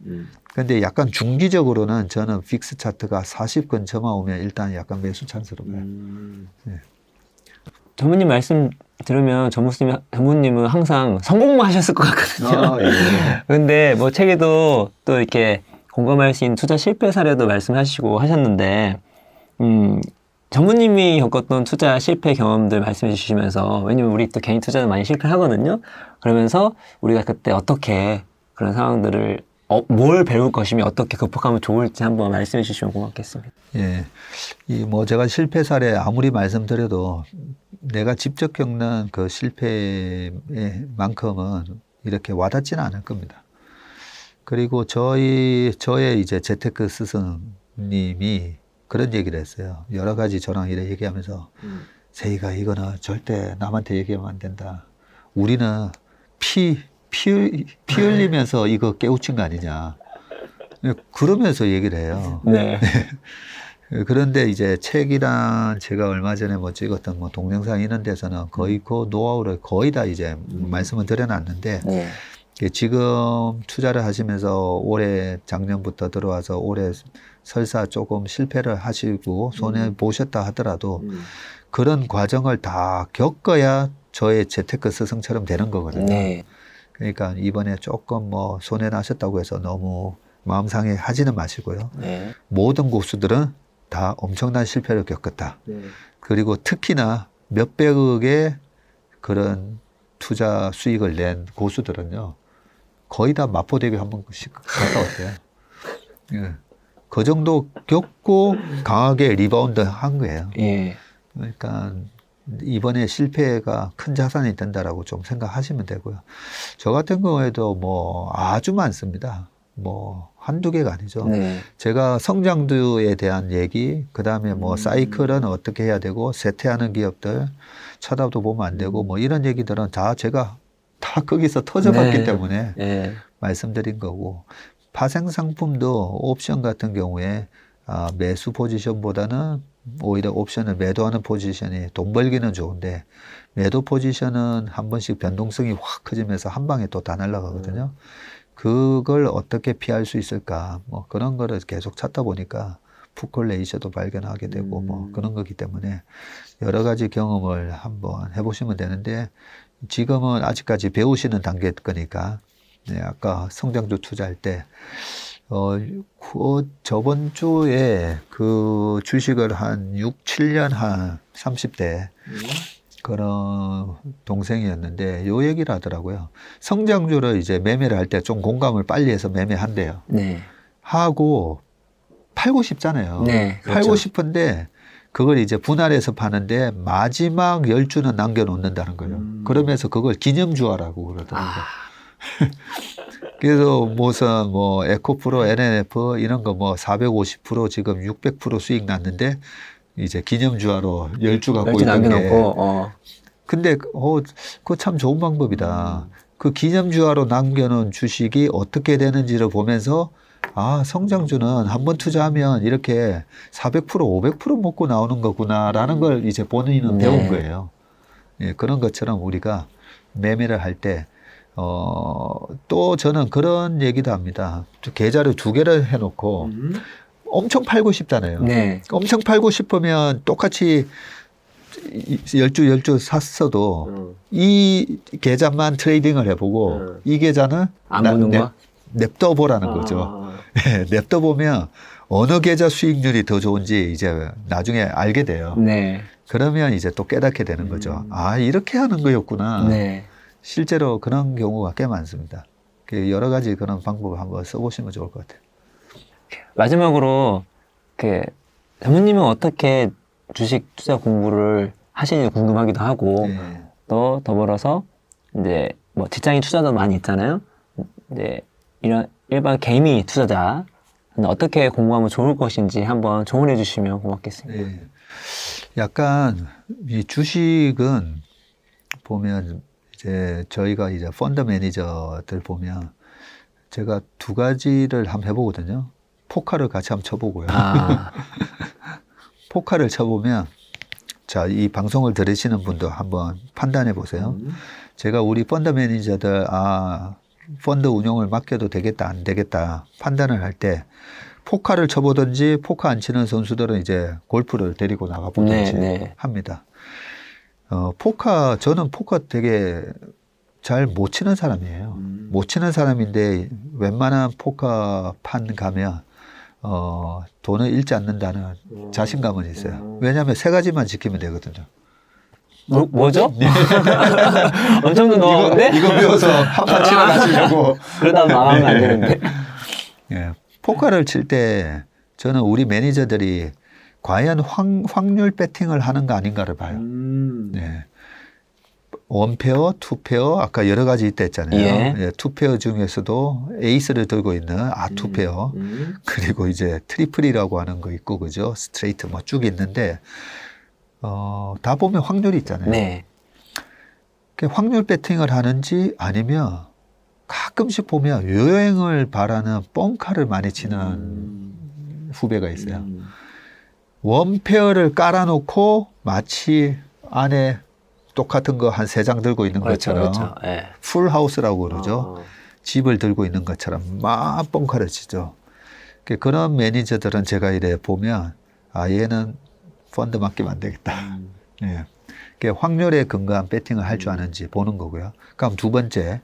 근데 약간 중기적으로는 저는 픽스 차트가 40 근처만 오면 일단 약간 매수 찬스로 봐요. 네. 전무님 말씀 들으면 전무님은 항상 성공만 하셨을 것 같거든요. 근데 뭐 책에도 또 이렇게 공감할 수 있는 투자 실패 사례도 말씀하시고 하셨는데, 전무님이 겪었던 투자 실패 경험들 말씀해 주시면서, 왜냐면 우리 또 개인 투자는 많이 실패하거든요. 그러면서 우리가 그때 어떻게 그런 상황들을, 뭘 배울 것이며 어떻게 극복하면 좋을지 한번 말씀해 주시면 고맙겠습니다. 예. 뭐 제가 실패 사례 아무리 말씀드려도 내가 직접 겪는 그 실패만큼은 이렇게 와닿지는 않을 겁니다. 그리고 저의 이제 재테크 스승님이 그런 얘기를 했어요. 여러 가지 저랑 이래 얘기하면서 세희가 이거는 절대 남한테 얘기하면 안 된다. 우리는 피 흘리면서 이거 깨우친 거 아니냐. 그러면서 얘기를 해요. 네. 그런데 이제 책이랑 제가 얼마 전에 뭐 찍었던 뭐 동영상 이런 데서는 거의 그 노하우를 거의 다 이제 말씀을 드려놨는데 지금 투자를 하시면서 올해 작년부터 들어와서 올해 설사 조금 실패를 하시고 손해 보셨다 하더라도 그런 과정을 다 겪어야 저의 재테크 스승처럼 되는 거거든요. 네. 그러니까 이번에 조금 뭐 손해 나셨다고 해서 너무 마음 상해 하지는 마시고요. 네. 모든 고수들은 다 엄청난 실패를 겪었다. 그리고 특히나 몇백억의 그런 투자 수익을 낸 고수들은요. 거의 다 마포대교 한 번씩 갔다 왔대요. 예. 그 정도 겪고 강하게 리바운드 한 거예요. 예. 그러니까 이번에 실패가 큰 자산이 된다라고 좀 생각하시면 되고요. 저 같은 경우에도 뭐 아주 많습니다. 뭐 한두 개가 아니죠. 네. 제가 성장주에 대한 얘기, 그 다음에 뭐 사이클은 어떻게 해야 되고, 쇠퇴하는 기업들 쳐다도 보면 안 되고, 뭐 이런 얘기들은 다 제가 다 거기서 터져봤기 네. 때문에 네. 말씀드린 거고, 파생 상품도 옵션 같은 경우에 매수 포지션보다는 오히려 옵션을 매도하는 포지션이 돈 벌기는 좋은데, 매도 포지션은 한 번씩 변동성이 확 커지면서 한 방에 또 다 날아가거든요. 그걸 어떻게 피할 수 있을까? 뭐 그런 거를 계속 찾다 보니까 풋콜 레이셔도 발견하게 되고 뭐 그런 거기 때문에 여러 가지 경험을 한번 해보시면 되는데, 지금은 아직까지 배우시는 단계일 거니까, 네, 아까 성장주 투자할 때, 저번 주에 그 주식을 한 6, 7년 한 30대 그런 동생이었는데 요 얘기를 하더라고요. 성장주를 이제 매매를 할 때 좀 공감을 빨리 해서 매매한대요. 네. 하고 팔고 싶잖아요. 네, 그렇죠. 팔고 싶은데 그걸 이제 분할해서 파는데 마지막 10주는 남겨놓는다는 거예요. 그러면서 그걸 기념주화라고 그러더라고요. 그래서 무슨 뭐 에코프로, NNF 이런 거 뭐 450% 지금 600% 수익 났는데 이제 기념주화로 10주 갖고 열주 있던 게. 남겨놓고, 근데 그거 참 좋은 방법이다. 그 기념주화로 남겨놓은 주식이 어떻게 되는지를 보면서 성장주는 한번 투자하면 이렇게 400%, 500% 먹고 나오는 거구나라는 걸 이제 본인은 네. 배운 거예요. 예, 그런 것처럼 우리가 매매를 할 때, 또 저는 그런 얘기도 합니다. 계좌를 2개를 해놓고 엄청 팔고 싶잖아요. 네. 엄청 팔고 싶으면 똑같이 10주 샀어도 이 계좌만 트레이딩을 해보고 이 계좌는 안 보는 거? 냅둬 보라는 거죠. 네, 냅둬 보면 어느 계좌 수익률이 더 좋은지 이제 나중에 알게 돼요. 네. 그러면 이제 또 깨닫게 되는 거죠. 이렇게 하는 거였구나. 네. 실제로 그런 경우가 꽤 많습니다. 여러 가지 그런 방법을 한번 써보시면 좋을 것 같아요. 마지막으로, 사모님은 어떻게 주식 투자 공부를 하시는지 궁금하기도 하고, 네. 또 더불어서, 이제, 뭐, 직장인 투자도 많이 있잖아요. 이제, 이런 일반 개미 투자자, 어떻게 공부하면 좋을 것인지 한번 조언해 주시면 고맙겠습니다. 네. 약간 이 주식은 보면 이제 저희가 이제 펀드 매니저들 보면 제가 2가지를 한번 해보거든요. 포카를 같이 한번 쳐보고요. 포카를 쳐보면, 자, 이 방송을 들으시는 분도 한번 판단해 보세요. 제가 우리 펀드 매니저들, 펀드 운용을 맡겨도 되겠다, 안 되겠다 판단을 할 때, 포카를 쳐보든지, 포카 안 치는 선수들은 이제 골프를 데리고 나가보든지 합니다. 저는 포카 되게 잘 못 치는 사람이에요. 못 치는 사람인데, 웬만한 포카 판 가면, 돈을 잃지 않는다는 자신감은 있어요. 왜냐하면 3가지만 지키면 되거든요. 뭐죠? 엄청 놀라운데? 이거 배워서 한판 치러 가시려고. 그러다 망하면 안 되는데. 예, 포커를 칠 때 저는 우리 매니저들이 과연 확률 배팅을 하는 거 아닌가를 봐요. 네. 원페어, 투페어, 아까 여러 가지 있다 했잖아요. 예. 투페어 중에서도 에이스를 들고 있는 투페어, 그리고 이제 트리플이라고 하는 거 있고, 그죠? 스트레이트 뭐 쭉 있는데, 다 보면 확률이 있잖아요. 네. 확률 배팅을 하는지 아니면 가끔씩 보면 여행을 바라는 뻥카를 많이 치는 후배가 있어요. 원페어를 깔아놓고 마치 안에 똑같은 거 한 3장 들고 있는 것처럼, 그렇죠. 네. 풀하우스라고 그러죠. 집을 들고 있는 것처럼 막 뻥카를 치죠. 그런 매니저들은 제가 이래 보면 얘는 펀드 맡기면 안 되겠다. 예. 확률에 근거한 배팅을 할 줄 아는지 보는 거고요. 그럼 2번째,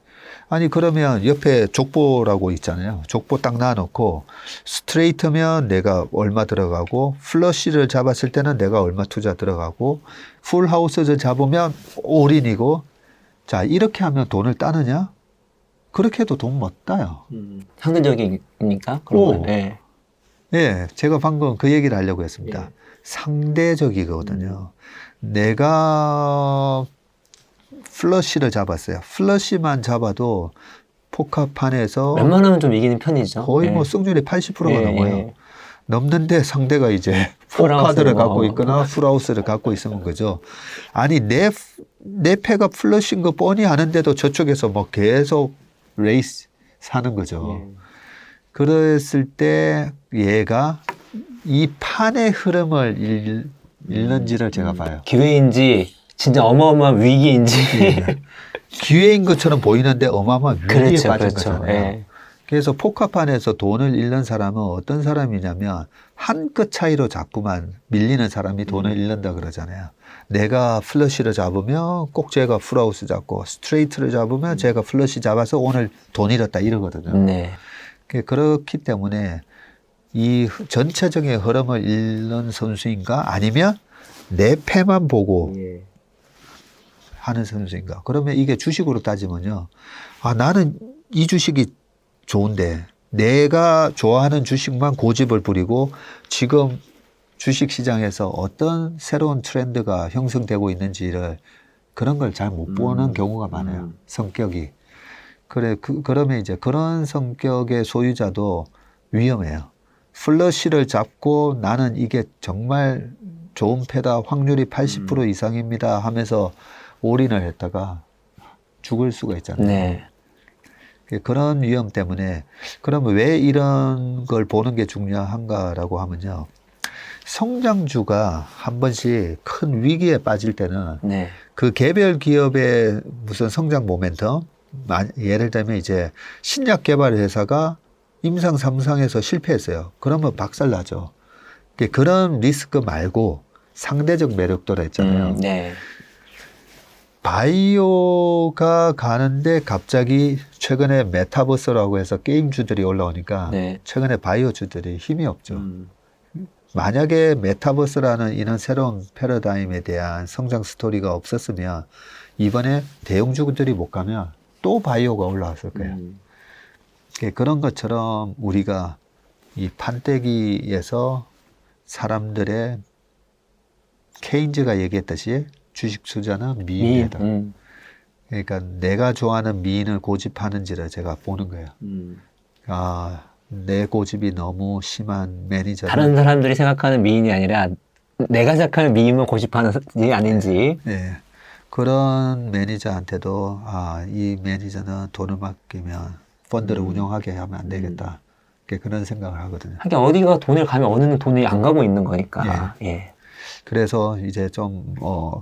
그러면 옆에 족보라고 있잖아요. 족보 딱 놔놓고 스트레이트면 내가 얼마 들어가고, 플러시를 잡았을 때는 내가 얼마 투자 들어가고, 풀하우스를 잡으면 올인이고, 자, 이렇게 하면 돈을 따느냐? 그렇게 해도 돈 못 따요. 상대적이니까 그런 거. 네. 예, 제가 방금 그 얘기를 하려고 했습니다. 예. 상대적이거든요. 내가 플러시를 잡았어요. 플러시만 잡아도 포카판에서 웬만하면 좀 이기는 편이죠. 거의 예. 뭐 승률이 80%가 예, 넘어요. 예. 넘는데 상대가 이제 풀하우스 포카드를 뭐. 갖고 있거나 풀하우스를 갖고 있으면 그죠. 아니 내 패가 플러시인 거 뻔히 아는데도 저쪽에서 뭐 계속 레이스 사는 거죠. 예. 그랬을 때 얘가 이 판의 흐름을 읽는지를 제가 봐요. 기회인지 진짜 어마어마한 위기인지. 기회인 것처럼 보이는데 어마어마한 위기에 그렇죠, 빠진 그렇죠. 거잖아요. 예. 그래서 포카판에서 돈을 잃는 사람은 어떤 사람이냐면 한 끗 차이로 자꾸만 밀리는 사람이 돈을 잃는다 그러잖아요. 내가 플러시를 잡으면 꼭 제가 풀하우스 잡고 스트레이트를 잡으면 제가 플러시 잡아서 오늘 돈 잃었다 이러거든요. 네. 그렇기 때문에 이 전체적인 흐름을 읽는 선수인가 아니면 내 패만 보고 예. 하는 선수인가. 그러면 이게 주식으로 따지면요. 아, 나는 이 주식이 좋은데 내가 좋아하는 주식만 고집을 부리고 지금 주식 시장에서 어떤 새로운 트렌드가 형성되고 있는지를 그런 걸 잘 못 보는 경우가 많아요. 성격이. 그러면 이제 그런 성격의 소유자도 위험해요. 플러시를 잡고 나는 이게 정말 좋은 패다, 확률이 80% 이상입니다 하면서 올인을 했다가 죽을 수가 있잖아요. 네. 그런 위험 때문에 그러면 왜 이런 걸 보는 게 중요한가라고 하면요. 성장주가 한 번씩 큰 위기에 빠질 때는 네. 그 개별 기업의 무슨 성장 모멘텀, 예를 들면 이제 신약 개발 회사가 임상 3상에서 실패했어요. 그러면 박살나죠. 그런 리스크 말고 상대적 매력도라 했잖아요. 네. 바이오가 가는데 갑자기 최근에 메타버스라고 해서 게임주들이 올라오니까 네. 최근에 바이오주들이 힘이 없죠. 만약에 메타버스라는 이런 새로운 패러다임에 대한 성장 스토리가 없었으면 이번에 대형주들이 못 가면 또 바이오가 올라왔을 거예요. 그런 것처럼 우리가 이 판때기에서 사람들의 케인즈가 얘기했듯이 주식 투자는 미인이다. 그러니까 내가 좋아하는 미인을 고집하는지를 제가 보는 거예요. 아, 내 고집이 너무 심한 매니저는 다른 사람들이 생각하는 미인이 아니라 내가 생각하는 미인을 고집하는 게 아닌지. 네. 그런 매니저한테도 아, 이 매니저는 돈을 맡기면 펀드를 운영하게 하면 안 되겠다. 그런 생각을 하거든요. 하긴 어디가 돈을 가면 어느는 돈이 안 가고 있는 거니까. 예. 그래서 이제 좀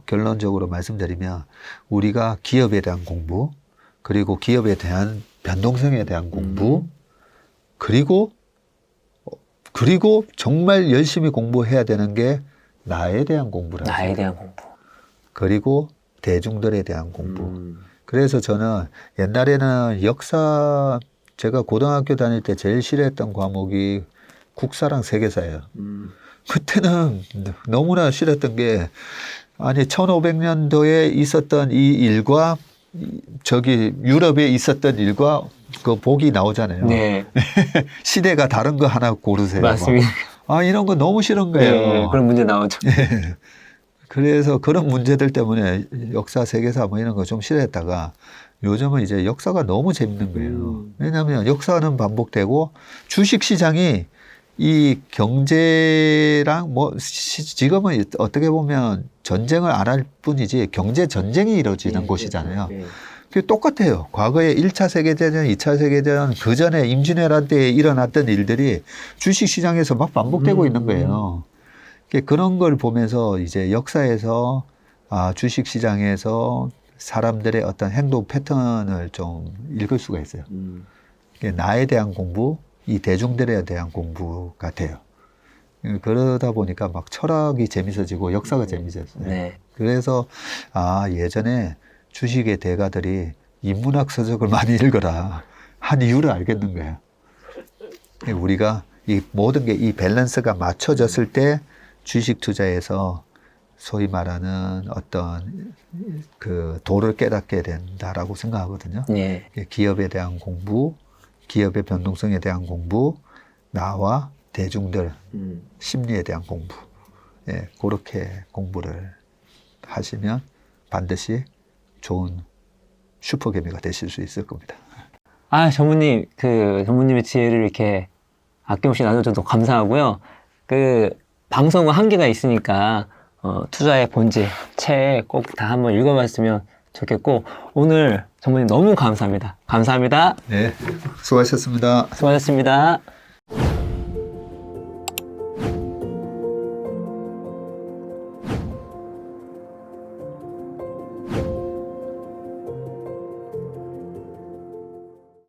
결론적으로 말씀드리면 우리가 기업에 대한 공부, 그리고 기업에 대한 변동성에 대한 공부, 그리고 정말 열심히 공부해야 되는 게 나에 대한 공부라고. 나에 대한 공부. 그리고 대중들에 대한 공부. 그래서 저는 옛날에는 역사, 제가 고등학교 다닐 때 제일 싫어했던 과목이 국사랑 세계사예요. 그때는 너무나 싫었던 게, 아니, 1500년도에 있었던 이 일과, 저기, 유럽에 있었던 일과 그 복이 나오잖아요. 네. 시대가 다른 거 하나 고르세요. 맞습니다. 아, 이런 거 너무 싫은 거예요. 네, 그런 문제 나오죠. 그래서 그런 문제들 때문에 역사, 세계사 뭐 이런 거 좀 싫어했다가 요즘은 이제 역사가 너무 재밌는 거예요. 왜냐하면 역사는 반복되고 주식 시장이 이 경제랑 뭐 지금은 어떻게 보면 전쟁을 안 할 뿐이지 경제 전쟁이 이루어지는 곳이잖아요. 그게 똑같아요. 과거에 1차 세계대전, 2차 세계대전, 그 전에 임진왜란 때 일어났던 일들이 주식 시장에서 막 반복되고 있는 거예요. 그런 걸 보면서 이제 역사에서 주식 시장에서 사람들의 어떤 행동 패턴을 좀 읽을 수가 있어요. 나에 대한 공부, 이 대중들에 대한 공부 같아요. 그러다 보니까 막 철학이 재밌어지고 역사가 재밌어졌어요. 네. 그래서 예전에 주식의 대가들이 인문학 서적을 많이 읽어라 한 이유를 알겠는 거예요. 우리가 이 모든 게 이 밸런스가 맞춰졌을 때 주식 투자에서 소위 말하는 어떤 그 도를 깨닫게 된다라고 생각하거든요. 네. 기업에 대한 공부, 기업의 변동성에 대한 공부, 나와 대중들 심리에 대한 공부, 예, 그렇게 공부를 하시면 반드시 좋은 슈퍼개미가 되실 수 있을 겁니다. 아, 전무님, 전무님의 지혜를 이렇게 아낌없이 나눠줘서 감사하고요. 방송은 한계가 있으니까, 투자의 본질, 책 꼭 다 한번 읽어봤으면 좋겠고, 오늘 전무님 너무 감사합니다. 감사합니다. 네, 수고하셨습니다. 수고하셨습니다.